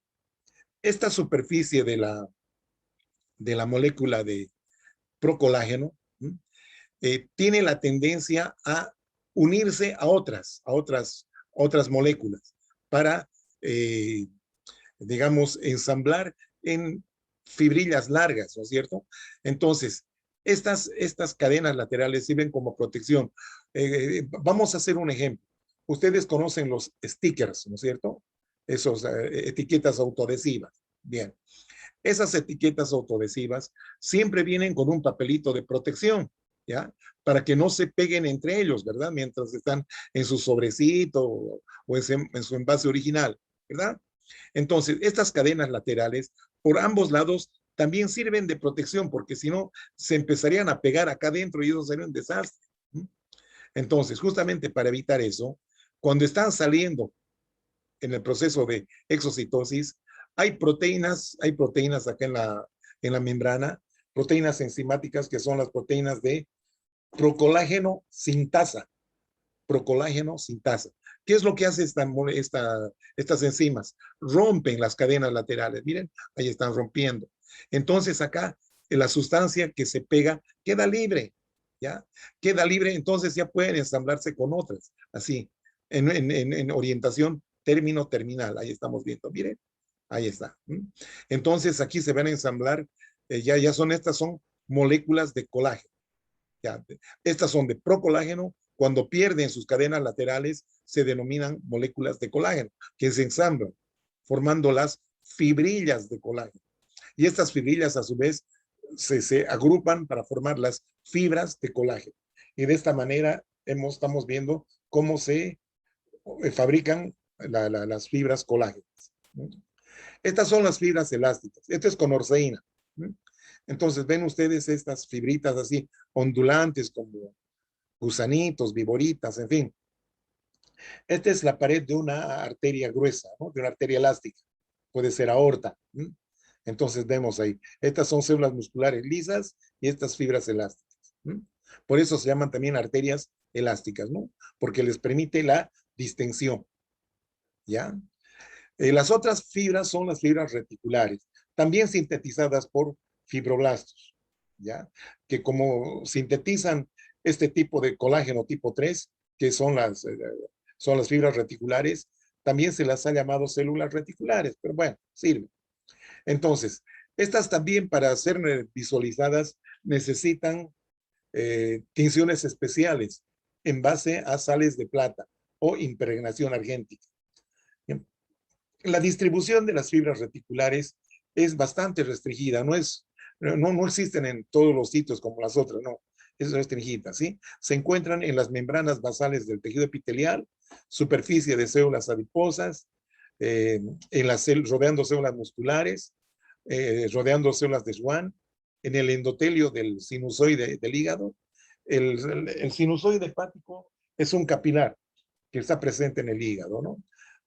esta superficie de la molécula de procolágeno, ¿m? Tiene la tendencia a unirse a otras moléculas para, eh, digamos, ensamblar en fibrillas largas, ¿no es cierto? Entonces, estas cadenas laterales sirven como protección. Vamos a hacer un ejemplo. Ustedes conocen los stickers, ¿no es cierto? Esos etiquetas autoadhesivas. Bien, esas etiquetas autoadhesivas siempre vienen con un papelito de protección, ¿ya? Para que no se peguen entre ellos, ¿verdad? Mientras están en su sobrecito o en su envase original, ¿verdad? Entonces, estas cadenas laterales por ambos lados también sirven de protección, porque si no, se empezarían a pegar acá adentro y eso sería un desastre. Entonces, justamente para evitar eso, cuando están saliendo en el proceso de exocitosis, hay proteínas acá en la membrana, proteínas enzimáticas que son las proteínas de procolágeno sintasa. Procolágeno sintasa. ¿Qué es lo que hace estas enzimas? Rompen las cadenas laterales. Miren, ahí están rompiendo. Entonces acá la sustancia que se pega queda libre, ¿ya? Queda libre, entonces ya pueden ensamblarse con otras, así, en orientación término-terminal. Ahí estamos viendo, miren, ahí está. Entonces aquí se van a ensamblar, estas son moléculas de colágeno. Ya, estas son de procolágeno. Cuando pierden sus cadenas laterales, se denominan moléculas de colágeno, que se ensamblan, formando las fibrillas de colágeno. Y estas fibrillas, a su vez, se agrupan para formar las fibras de colágeno. Y de esta manera estamos viendo cómo se fabrican las fibras colágenas. Estas son las fibras elásticas. Esto es con orceína. Entonces, ven ustedes estas fibritas así, ondulantes, como gusanitos, viboritas, en fin. Esta es la pared de una arteria gruesa, ¿no? De una arteria elástica. Puede ser aorta. Entonces, vemos ahí. Estas son células musculares lisas y estas fibras elásticas. Por eso se llaman también arterias elásticas, ¿no? Porque les permite la distensión. ¿Ya? Las otras fibras son las fibras reticulares, también sintetizadas por fibroblastos, ¿ya? Que como sintetizan este tipo de colágeno tipo 3, que son las fibras reticulares, también se las ha llamado células reticulares, pero bueno, sirve. Entonces, estas también para ser visualizadas necesitan tinciones especiales en base a sales de plata o impregnación argéntica. La distribución de las fibras reticulares es bastante restringida, no existen en todos los sitios como las otras, no, es restringida, ¿sí? Se encuentran en las membranas basales del tejido epitelial, superficie de células adiposas, rodeando células musculares, rodeando células de Schwann, en el endotelio del sinusoide del hígado. El sinusoide hepático es un capilar que está presente en el hígado, ¿no?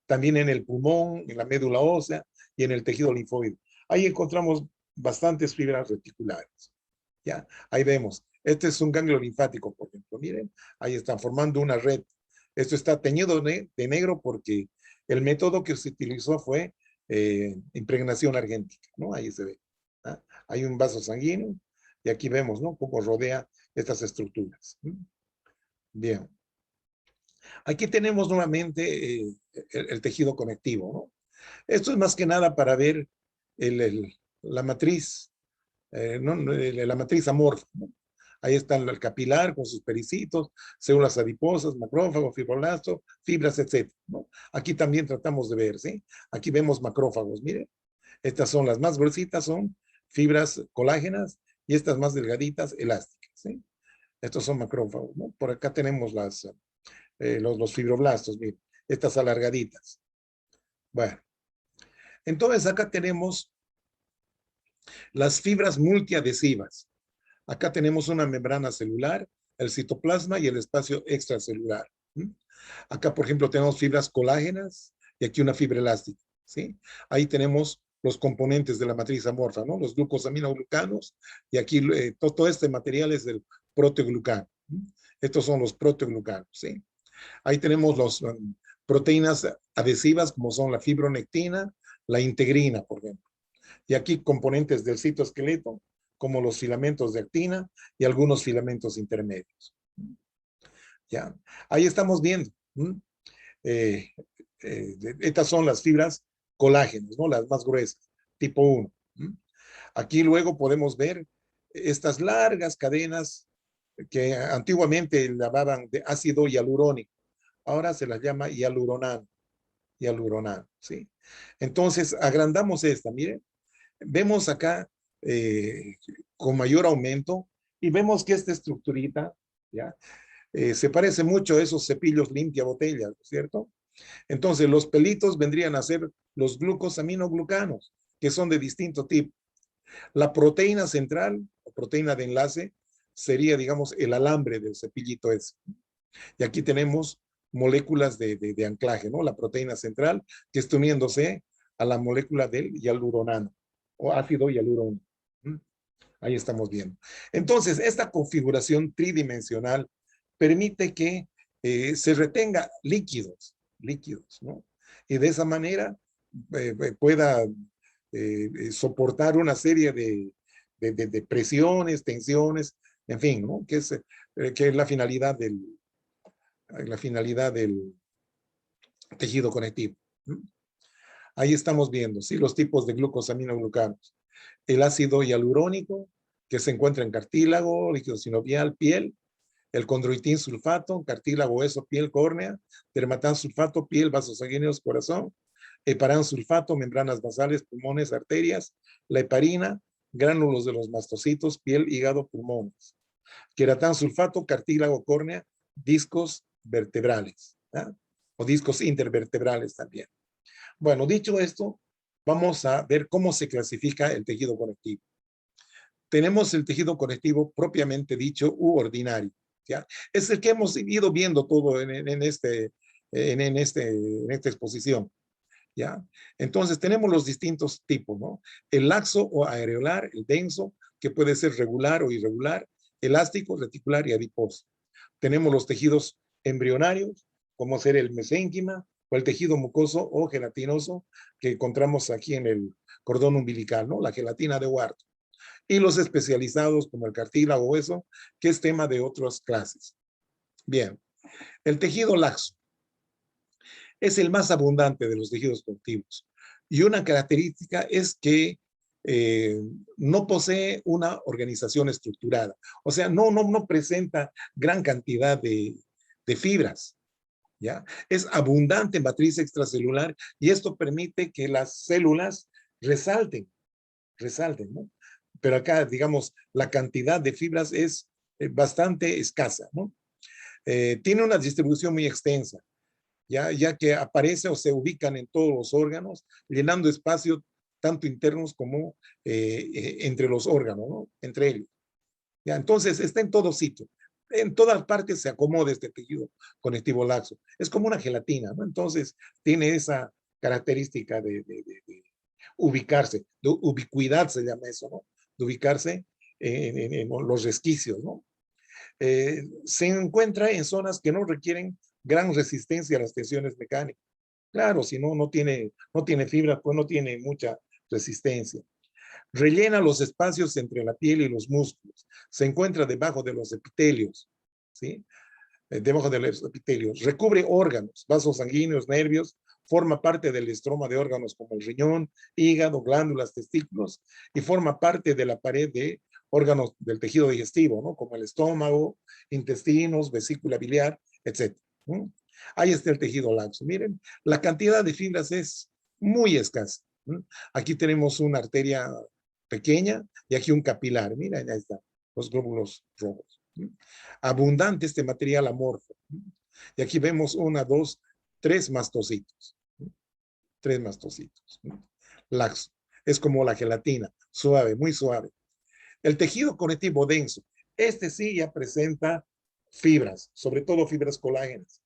También en el pulmón, en la médula ósea y en el tejido linfoide. Ahí encontramos bastantes fibras reticulares. ¿Ya? Ahí vemos. Este es un ganglio linfático, por ejemplo. Miren, ahí están formando una red. Esto está teñido de negro porque el método que se utilizó fue impregnación argéntica, ¿no? Ahí se ve. ¿Ah? Hay un vaso sanguíneo y aquí vemos, ¿no? Cómo rodea estas estructuras. Bien. Aquí tenemos nuevamente el tejido conectivo, ¿no? Esto es más que nada para ver la matriz, ¿no? La matriz amorfa, ¿no? Ahí está el capilar con sus pericitos, células adiposas, macrófagos, fibroblastos, fibras, etc., ¿no? Aquí también tratamos de ver, ¿sí? Aquí vemos macrófagos, miren. Estas son las más gruesitas, son fibras colágenas y estas más delgaditas, elásticas, ¿sí? Estos son macrófagos, ¿no? Por acá tenemos los fibroblastos, miren, estas alargaditas. Bueno, entonces acá tenemos las fibras multiadhesivas. Acá tenemos una membrana celular, el citoplasma y el espacio extracelular. Acá, por ejemplo, tenemos fibras colágenas y aquí una fibra elástica, ¿sí? Ahí tenemos los componentes de la matriz amorfa, ¿no? Los glucosaminoglucanos y aquí todo este material es del proteoglucano. Estos son los proteoglucanos, ¿sí? Ahí tenemos las proteínas adhesivas como son la fibronectina, la integrina, por ejemplo. Y aquí componentes del citoesqueleto, como los filamentos de actina y algunos filamentos intermedios. ¿Ya? Ahí estamos viendo. Eh, Estas son las fibras colágenas, ¿no? Las más gruesas, tipo 1. Aquí luego podemos ver estas largas cadenas que antiguamente llamaban de ácido hialurónico. Ahora se las llama hialuronano, ¿sí? Entonces, agrandamos esta, miren. Vemos acá eh, con mayor aumento y vemos que esta estructurita, ¿ya? Se parece mucho a esos cepillos limpia botellas, ¿cierto? Entonces, los pelitos vendrían a ser los glucosaminoglucanos, que son de distinto tipo. La proteína central, o proteína de enlace, sería, digamos, el alambre del cepillito ese. Y aquí tenemos moléculas de anclaje, ¿no? La proteína central, que está uniéndose a la molécula del hialuronano, o ácido hialurónico. Ahí estamos viendo. Entonces, esta configuración tridimensional permite que se retenga líquidos, ¿no? Y de esa manera pueda soportar una serie de presiones, tensiones, en fin, ¿no? Que es la finalidad del tejido conectivo. Ahí estamos viendo, ¿sí? Los tipos de glucosaminoglucanos. El ácido hialurónico, que se encuentra en cartílago, líquido sinovial, piel, el condroitín sulfato, cartílago, hueso, piel, córnea, dermatán sulfato, piel, vasos sanguíneos, corazón, heparán sulfato, membranas basales, pulmones, arterias, la heparina, gránulos de los mastocitos, piel, hígado, pulmones, queratán sulfato, cartílago, córnea, discos vertebrales, ¿eh? O discos intervertebrales también. Bueno, dicho esto, vamos a ver cómo se clasifica el tejido conectivo. Tenemos el tejido conectivo propiamente dicho u ordinario, ¿ya? Es el que hemos ido viendo todo en esta exposición, ¿ya? Entonces tenemos los distintos tipos, ¿no? El laxo o areolar, el denso, que puede ser regular o irregular, elástico, reticular y adiposo. Tenemos los tejidos embrionarios, como ser el mesénquima, o el tejido mucoso o gelatinoso, que encontramos aquí en el cordón umbilical, ¿no? La gelatina de Ward. Y los especializados como el cartílago o hueso, que es tema de otras clases. Bien, el tejido laxo es el más abundante de los tejidos conectivos. Y una característica es que eh, no posee una organización estructurada. O sea, no presenta gran cantidad de fibras, ¿ya? Es abundante en matriz extracelular y esto permite que las células resalten, ¿no? Pero acá, digamos, la cantidad de fibras es bastante escasa, ¿no? Tiene una distribución muy extensa, ya que aparece o se ubican en todos los órganos, llenando espacios tanto internos como entre los órganos, ¿no? Entre ellos. ¿Ya? Entonces, está en todo sitio. En todas partes se acomoda este tejido conectivo laxo. Es como una gelatina, ¿no? Entonces, tiene esa característica de ubicarse, de ubicuidad se llama eso, ¿no? De ubicarse en los resquicios, ¿no? Se encuentra en zonas que no requieren gran resistencia a las tensiones mecánicas. Claro, si no tiene fibra, pues no tiene mucha resistencia. Rellena los espacios entre la piel y los músculos. Se encuentra debajo de los epitelios, ¿sí? Debajo de los epitelios. Recubre órganos, vasos sanguíneos, nervios. Forma parte del estroma de órganos como el riñón, hígado, glándulas, testículos. Y forma parte de la pared de órganos del tejido digestivo, ¿no? Como el estómago, intestinos, vesícula biliar, etc. Ahí está el tejido laxo. Miren, la cantidad de fibras es muy escasa. Aquí tenemos una arteria pequeña y aquí un capilar. Miren, ahí están los glóbulos rojos. Abundante este material amorfo. Y aquí vemos 1, 2, 3 mastocitos. 3 mastocitos. Laxo. Es como la gelatina, suave, muy suave. El tejido conectivo denso. Este sí ya presenta fibras, sobre todo fibras colágenas.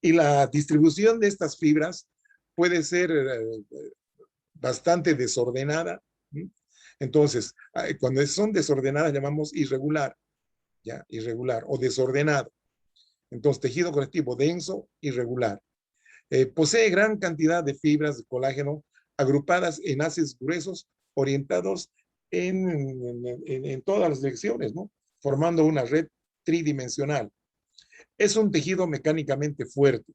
Y la distribución de estas fibras puede ser bastante desordenada. Entonces, cuando son desordenadas llamamos irregular, ¿ya? Irregular o desordenado. Entonces, tejido conectivo denso, irregular. Posee gran cantidad de fibras de colágeno agrupadas en haces gruesos orientados en todas las direcciones, ¿no? Formando una red tridimensional. Es un tejido mecánicamente fuerte.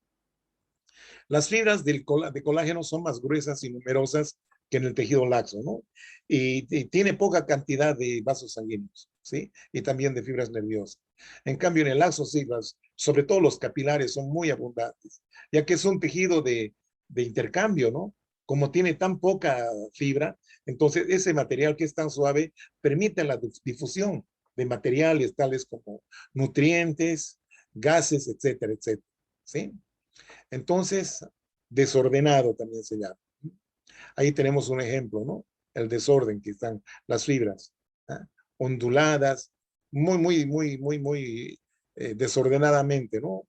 Las fibras de colágeno son más gruesas y numerosas que en el tejido laxo, ¿no? Y tiene poca cantidad de vasos sanguíneos, ¿sí? Y también de fibras nerviosas. En cambio, en el laxo, sí, sobre todo los capilares son muy abundantes, ya que es un tejido de intercambio, ¿no? Como tiene tan poca fibra, entonces ese material que es tan suave permite la difusión de materiales tales como nutrientes, gases, etcétera, etcétera, ¿sí? Entonces, desordenado también se llama. Ahí tenemos un ejemplo, ¿no? El desorden que están las fibras, ¿ah? Onduladas, muy desordenadamente, ¿no?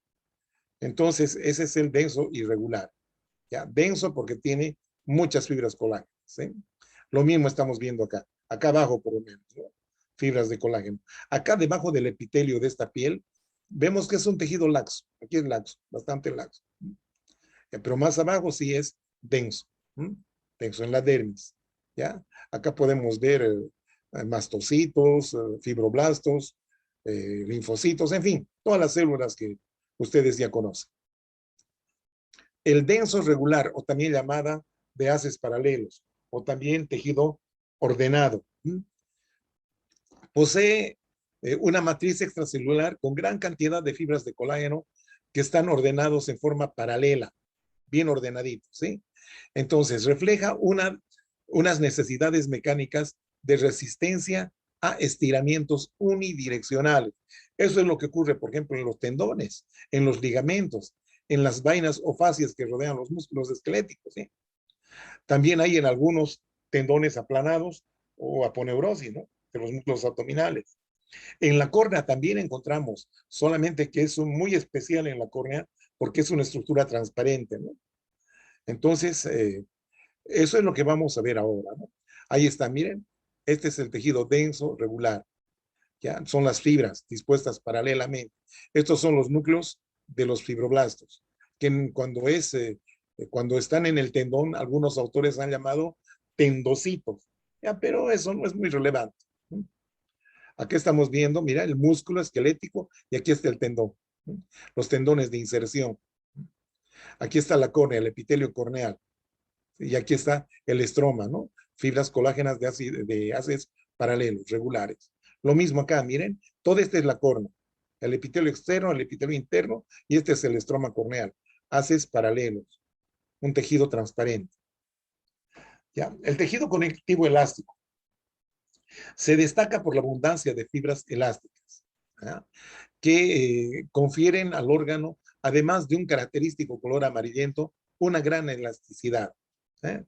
Entonces, ese es el denso irregular, ¿ya? Denso porque tiene muchas fibras colágenas, ¿sí? Lo mismo estamos viendo acá, acá abajo por lo menos, ¿no? Fibras de colágeno. Acá debajo del epitelio de esta piel, vemos que es un tejido laxo, aquí es laxo, bastante laxo. Pero más abajo sí es denso, ¿m? Denso en la dermis, ¿ya? Acá podemos ver mastocitos, fibroblastos, linfocitos, en fin, todas las células que ustedes ya conocen. El denso regular, o también llamada de haces paralelos, o también tejido ordenado, ¿m? Posee una matriz extracelular con gran cantidad de fibras de colágeno que están ordenados en forma paralela, bien ordenaditos, ¿sí? Entonces, refleja unas necesidades mecánicas de resistencia a estiramientos unidireccionales. Eso es lo que ocurre, por ejemplo, en los tendones, en los ligamentos, en las vainas o fascias que rodean los músculos esqueléticos, ¿sí? También hay en algunos tendones aplanados o aponeurosis, ¿no? De los músculos abdominales. En la córnea también encontramos, solamente que es muy especial en la córnea porque es una estructura transparente, ¿no? Entonces, eso es lo que vamos a ver ahora, ¿no? Ahí está, miren, este es el tejido denso regular, ¿ya? Son las fibras dispuestas paralelamente. Estos son los núcleos de los fibroblastos, que cuando están en el tendón, algunos autores han llamado tendocitos, ¿ya? Pero eso no es muy relevante, ¿no? Aquí estamos viendo, mira, el músculo esquelético y aquí está el tendón, ¿no? Los tendones de inserción. Aquí está la córnea, el epitelio corneal. Y aquí está el estroma, ¿no? Fibras colágenas de haces paralelos, regulares. Lo mismo acá, miren, toda esta es la córnea. El epitelio externo, el epitelio interno, y este es el estroma corneal. Haces paralelos, un tejido transparente. ¿Ya? El tejido conectivo elástico se destaca por la abundancia de fibras elásticas, ¿ya? Que confieren al órgano, además de un característico color amarillento, una gran elasticidad. ¿Eh?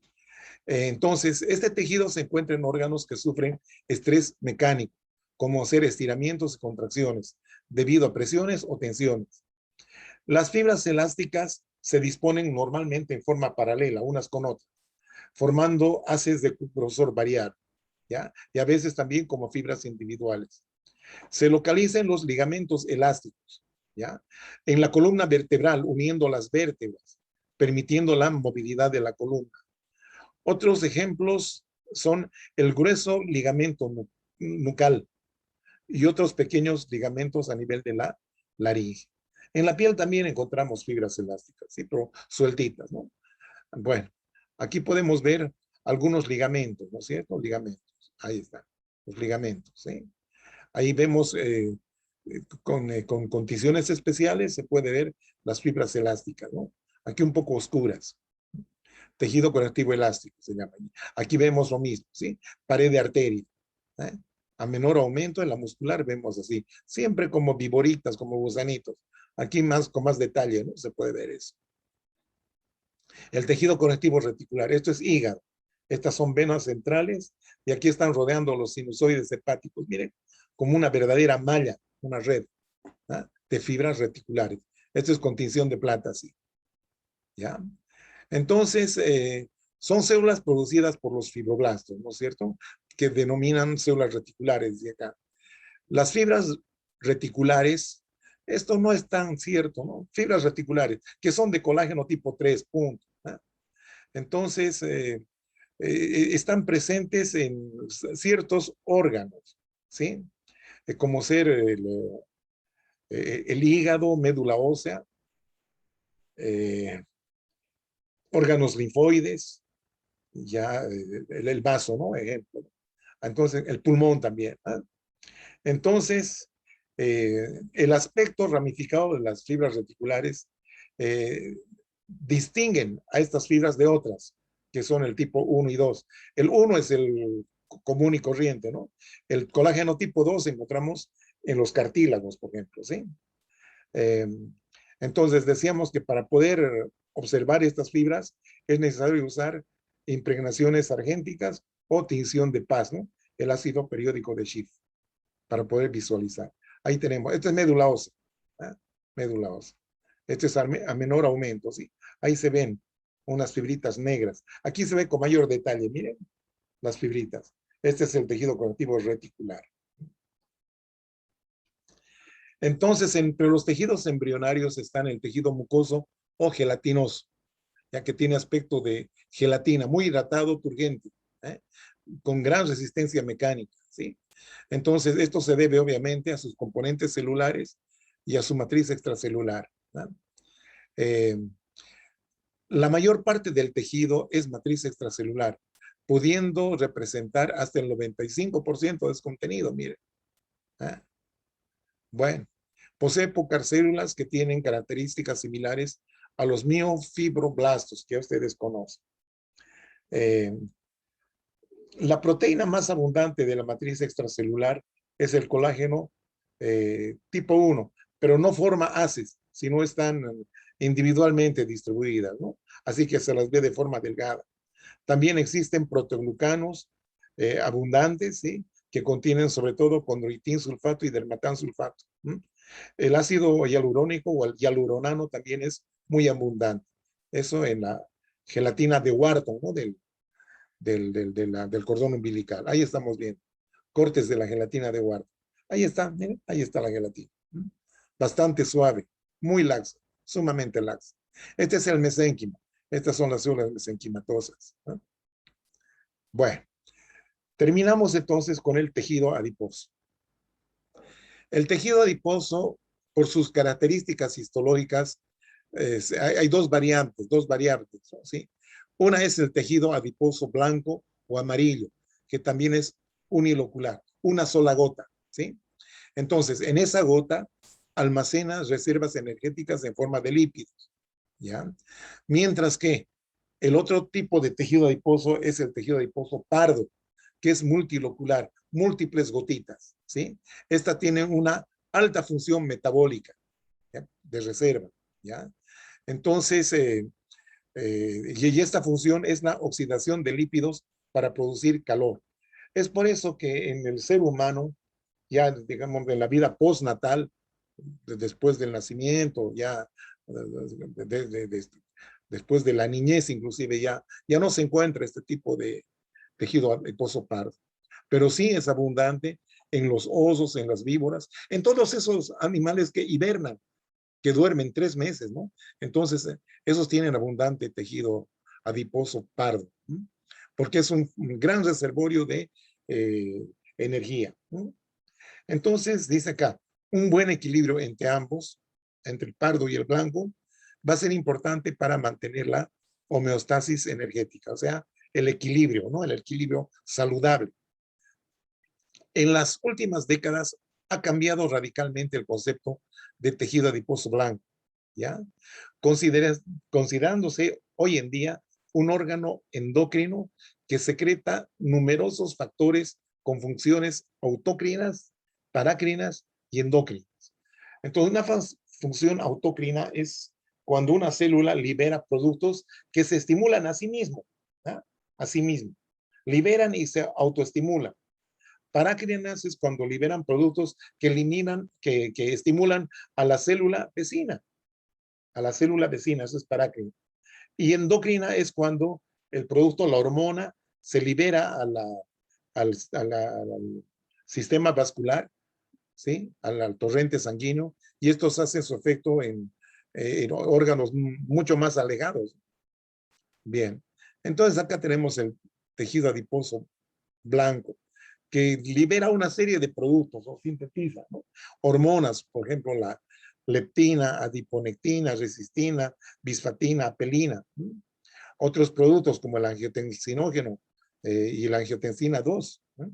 Entonces, este tejido se encuentra en órganos que sufren estrés mecánico, como hacer estiramientos y contracciones, debido a presiones o tensiones. Las fibras elásticas se disponen normalmente en forma paralela, unas con otras, formando haces de grosor variable, ¿ya? Y a veces también como fibras individuales. Se localiza en los ligamentos elásticos, ¿ya? En la columna vertebral, uniendo las vértebras, permitiendo la movilidad de la columna. Otros ejemplos son el grueso ligamento nucal y otros pequeños ligamentos a nivel de la laringe. En la piel también encontramos fibras elásticas, sí, pero sueltitas, ¿no? Bueno, aquí podemos ver algunos ligamentos, ¿no es cierto? Ligamentos, ahí están, los ligamentos, ¿sí? Ahí vemos con condiciones especiales se puede ver las fibras elásticas, ¿no? Aquí un poco oscuras. Tejido conectivo elástico se llama. Aquí vemos lo mismo, ¿sí? Pared de arteria, ¿eh? A menor aumento en la muscular vemos así, siempre como viboritas, como gusanitos. Aquí más con más detalle, ¿no? Se puede ver eso. El tejido conectivo reticular, esto es hígado. Estas son venas centrales y aquí están rodeando los sinusoides hepáticos. Miren, como una verdadera malla, una red, ¿ah? De fibras reticulares. Esto es contención de plata, sí. ¿Ya? Entonces, son células producidas por los fibroblastos, ¿no es cierto? Que denominan células reticulares de acá. Las fibras reticulares, esto no es tan cierto, ¿no? Fibras reticulares, que son de colágeno tipo 3, punto, ¿eh? Entonces, están presentes en ciertos órganos, ¿sí? Como ser el hígado, médula ósea, eh, órganos linfoides, ya el vaso, ¿no? Ejemplo. Entonces, el pulmón también. ¿Ah? Entonces, el aspecto ramificado de las fibras reticulares eh, distinguen a estas fibras de otras, que son el tipo 1 y 2. El 1 es el común y corriente, ¿no? El colágeno tipo 2 encontramos en los cartílagos, por ejemplo, ¿sí? Eh, entonces, decíamos que para poder observar estas fibras es necesario usar impregnaciones argénticas o tinción de paz, ¿no? El ácido periódico de Schiff, para poder visualizar. Ahí tenemos, esta es médula ósea, ¿eh? Médula ósea. Este es a menor aumento, ¿sí? Ahí se ven unas fibritas negras. Aquí se ve con mayor detalle, miren las fibritas. Este es el tejido conectivo reticular. Entonces, entre los tejidos embrionarios están el tejido mucoso o gelatinoso, ya que tiene aspecto de gelatina, muy hidratado, turgente, ¿eh? Con gran resistencia mecánica, ¿sí? Entonces, esto se debe obviamente a sus componentes celulares y a su matriz extracelular, ¿no? Eh, la mayor parte del tejido es matriz extracelular, pudiendo representar hasta el 95% de su contenido, miren. ¿Eh? Bueno, posee pocas células que tienen características similares a los miofibroblastos que ustedes conocen. Eh, la proteína más abundante de la matriz extracelular es el colágeno tipo 1, pero no forma haces, sino están individualmente distribuidas, ¿no? Así que se las ve de forma delgada. También existen proteoglucanos abundantes, ¿sí? Que contienen sobre todo condroitin sulfato y dermatan sulfato. ¿Mm? El ácido hialurónico o el hialuronano también es muy abundante. Eso en la gelatina de Wharton, ¿no? Del cordón umbilical. Ahí estamos viendo. Cortes de la gelatina de Wharton. Ahí está, miren, ahí está la gelatina. ¿Mm? Bastante suave, muy laxa, sumamente laxa. Este es el mesénquimo. Estas son las células mesenquimatosas, ¿no? Bueno, terminamos entonces con el tejido adiposo. El tejido adiposo, por sus características histológicas, hay dos variantes, dos variantes, ¿sí? Una es el tejido adiposo blanco o amarillo, que también es unilocular, una sola gota, ¿sí? Entonces, en esa gota almacena reservas energéticas en forma de lípidos, ¿ya? Mientras que el otro tipo de tejido adiposo es el tejido adiposo pardo, que es multilocular, múltiples gotitas, ¿sí? Esta tiene una alta función metabólica, ¿ya? De reserva, ¿ya? Entonces, y esta función es la oxidación de lípidos para producir calor. Es por eso que en el ser humano, ya digamos en la vida postnatal, después del nacimiento, ya después de la niñez inclusive, ya no se encuentra este tipo de tejido adiposo pardo, pero sí es abundante en los osos, en las víboras, en todos esos animales que hibernan, que duermen 3 meses, ¿no? Entonces, esos tienen abundante tejido adiposo pardo, ¿no? Porque es un gran reservorio de energía, ¿no? Entonces, dice acá, un buen equilibrio entre ambos, entre el pardo y el blanco, va a ser importante para mantener la homeostasis energética, o sea, el equilibrio, ¿no? El equilibrio saludable. En las últimas décadas ha cambiado radicalmente el concepto de tejido adiposo blanco, ¿ya? Considerándose hoy en día un órgano endocrino que secreta numerosos factores con funciones autocrinas, parácrinas y endocrinas. Entonces, una función autocrina es cuando una célula libera productos que se estimulan a sí mismo, ¿ya? A sí mismo. Liberan y se autoestimulan. Parácrinas es cuando liberan productos que eliminan, que estimulan a la célula vecina, eso es parácrina. Y endocrina es cuando el producto, la hormona, se libera al sistema vascular, ¿sí? Al torrente sanguíneo, y estos hacen su efecto en órganos mucho más alejados. Bien, entonces acá tenemos tejido adiposo blanco, que libera una serie de productos o sintetiza, ¿no? Hormonas, por ejemplo, la leptina, adiponectina, resistina, bisfatina, apelina. ¿No? Otros productos como el angiotensinógeno y la angiotensina 2. ¿No?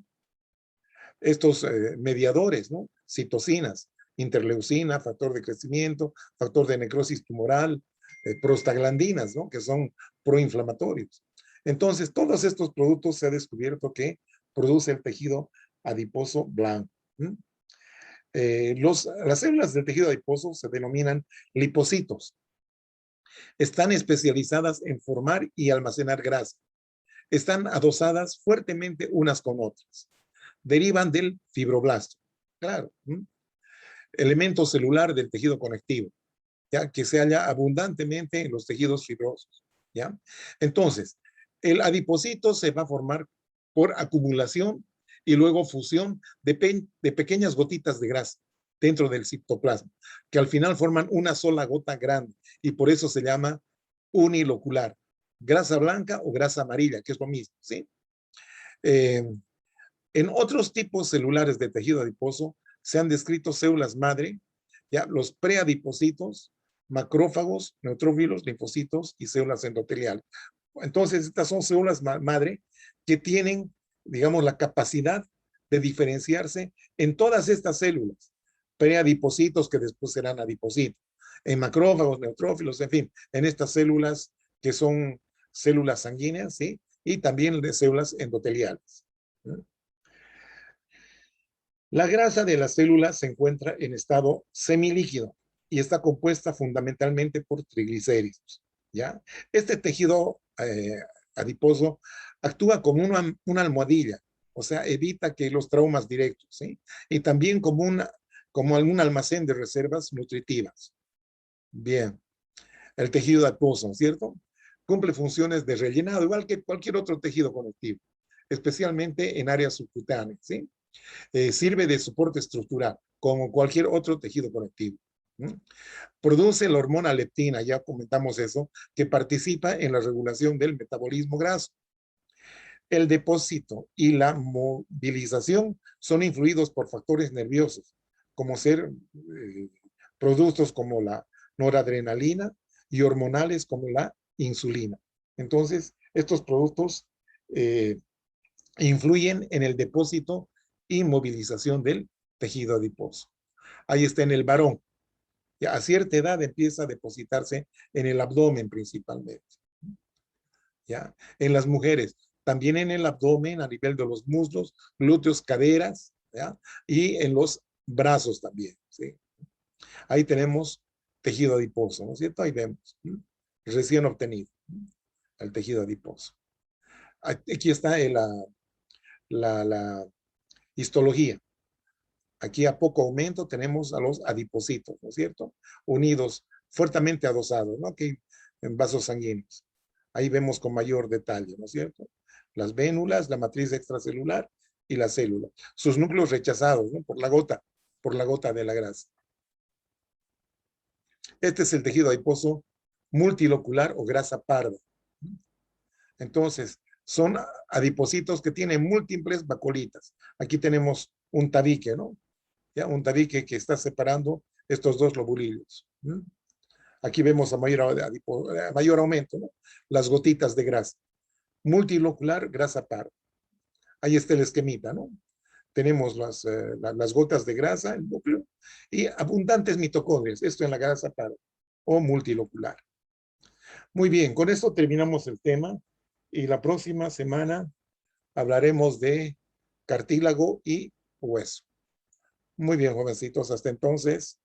Estos mediadores, ¿no? Citocinas, interleucina, factor de crecimiento, factor de necrosis tumoral, prostaglandinas, ¿no? Que son proinflamatorios. Entonces, todos estos productos se ha descubierto que produce el tejido adiposo blanco. Las células del tejido adiposo se denominan lipocitos. Están especializadas en formar y almacenar grasa. Están adosadas fuertemente unas con otras. Derivan del fibroblasto. Claro. Elemento celular del tejido conectivo, ¿ya? Que se halla abundantemente en los tejidos fibrosos. ¿Ya? Entonces, el adipocito se va a formar por acumulación y luego fusión de pequeñas gotitas de grasa dentro del citoplasma, que al final forman una sola gota grande y por eso se llama unilocular. Grasa blanca o grasa amarilla, que es lo mismo, ¿sí? En otros tipos celulares de tejido adiposo se han descrito células madre, ya los preadipocitos, macrófagos, neutrófilos, linfocitos y células endoteliales. Entonces, estas son células madre que tienen, digamos, la capacidad de diferenciarse en todas estas células, preadipocitos que después serán adipocitos, en macrófagos, neutrófilos, en fin, en estas células que son células sanguíneas, ¿sí? Y también de células endoteliales. ¿Sí? La grasa de las células se encuentra en estado semilíquido y está compuesta fundamentalmente por triglicéridos, ¿ya? Este tejido adiposo actúa como una almohadilla, o sea, evita que los traumas directos, ¿sí? Y también como algún almacén de reservas nutritivas. Bien, el tejido adiposo, ¿cierto? Cumple funciones de rellenado, igual que cualquier otro tejido conectivo, especialmente en áreas subcutáneas, ¿sí? Sirve de soporte estructural, como cualquier otro tejido conectivo. Produce la hormona leptina, ya comentamos eso, que participa en la regulación del metabolismo graso. El depósito y la movilización son influidos por factores nerviosos, como ser productos como la noradrenalina y hormonales como la insulina. Entonces, estos productos influyen en el depósito y movilización del tejido adiposo. Ahí está en el varón. Ya a cierta edad empieza a depositarse en el abdomen principalmente. ¿Ya? En las mujeres, también en el abdomen, a nivel de los muslos, glúteos, caderas, ¿ya? Y en los brazos también. ¿Sí? Ahí tenemos tejido adiposo, ¿no es cierto? Ahí vemos, recién obtenido, el tejido adiposo. Aquí está la histología. Aquí a poco aumento tenemos a los adipocitos, ¿no es cierto? Unidos, fuertemente adosados, ¿no? Aquí en vasos sanguíneos. Ahí vemos con mayor detalle, ¿no es cierto? Las vénulas, la matriz extracelular y la célula. Sus núcleos rechazados, ¿no? Por la gota de la grasa. Este es el tejido adiposo multilocular o grasa parda. Entonces, son adipocitos que tienen múltiples vacolitas. Aquí tenemos un tabique, ¿no? ¿Ya? Un tabique que está separando estos dos lobulillos. Aquí vemos a mayor aumento, ¿no? Las gotitas de grasa. Multilocular, grasa parda. Ahí está el esquemita, ¿no? Tenemos las gotas de grasa, el núcleo, y abundantes mitocondrias, esto en la grasa parda o multilocular. Muy bien, con esto terminamos el tema y la próxima semana hablaremos de cartílago y hueso. Muy bien, jovencitos, hasta entonces.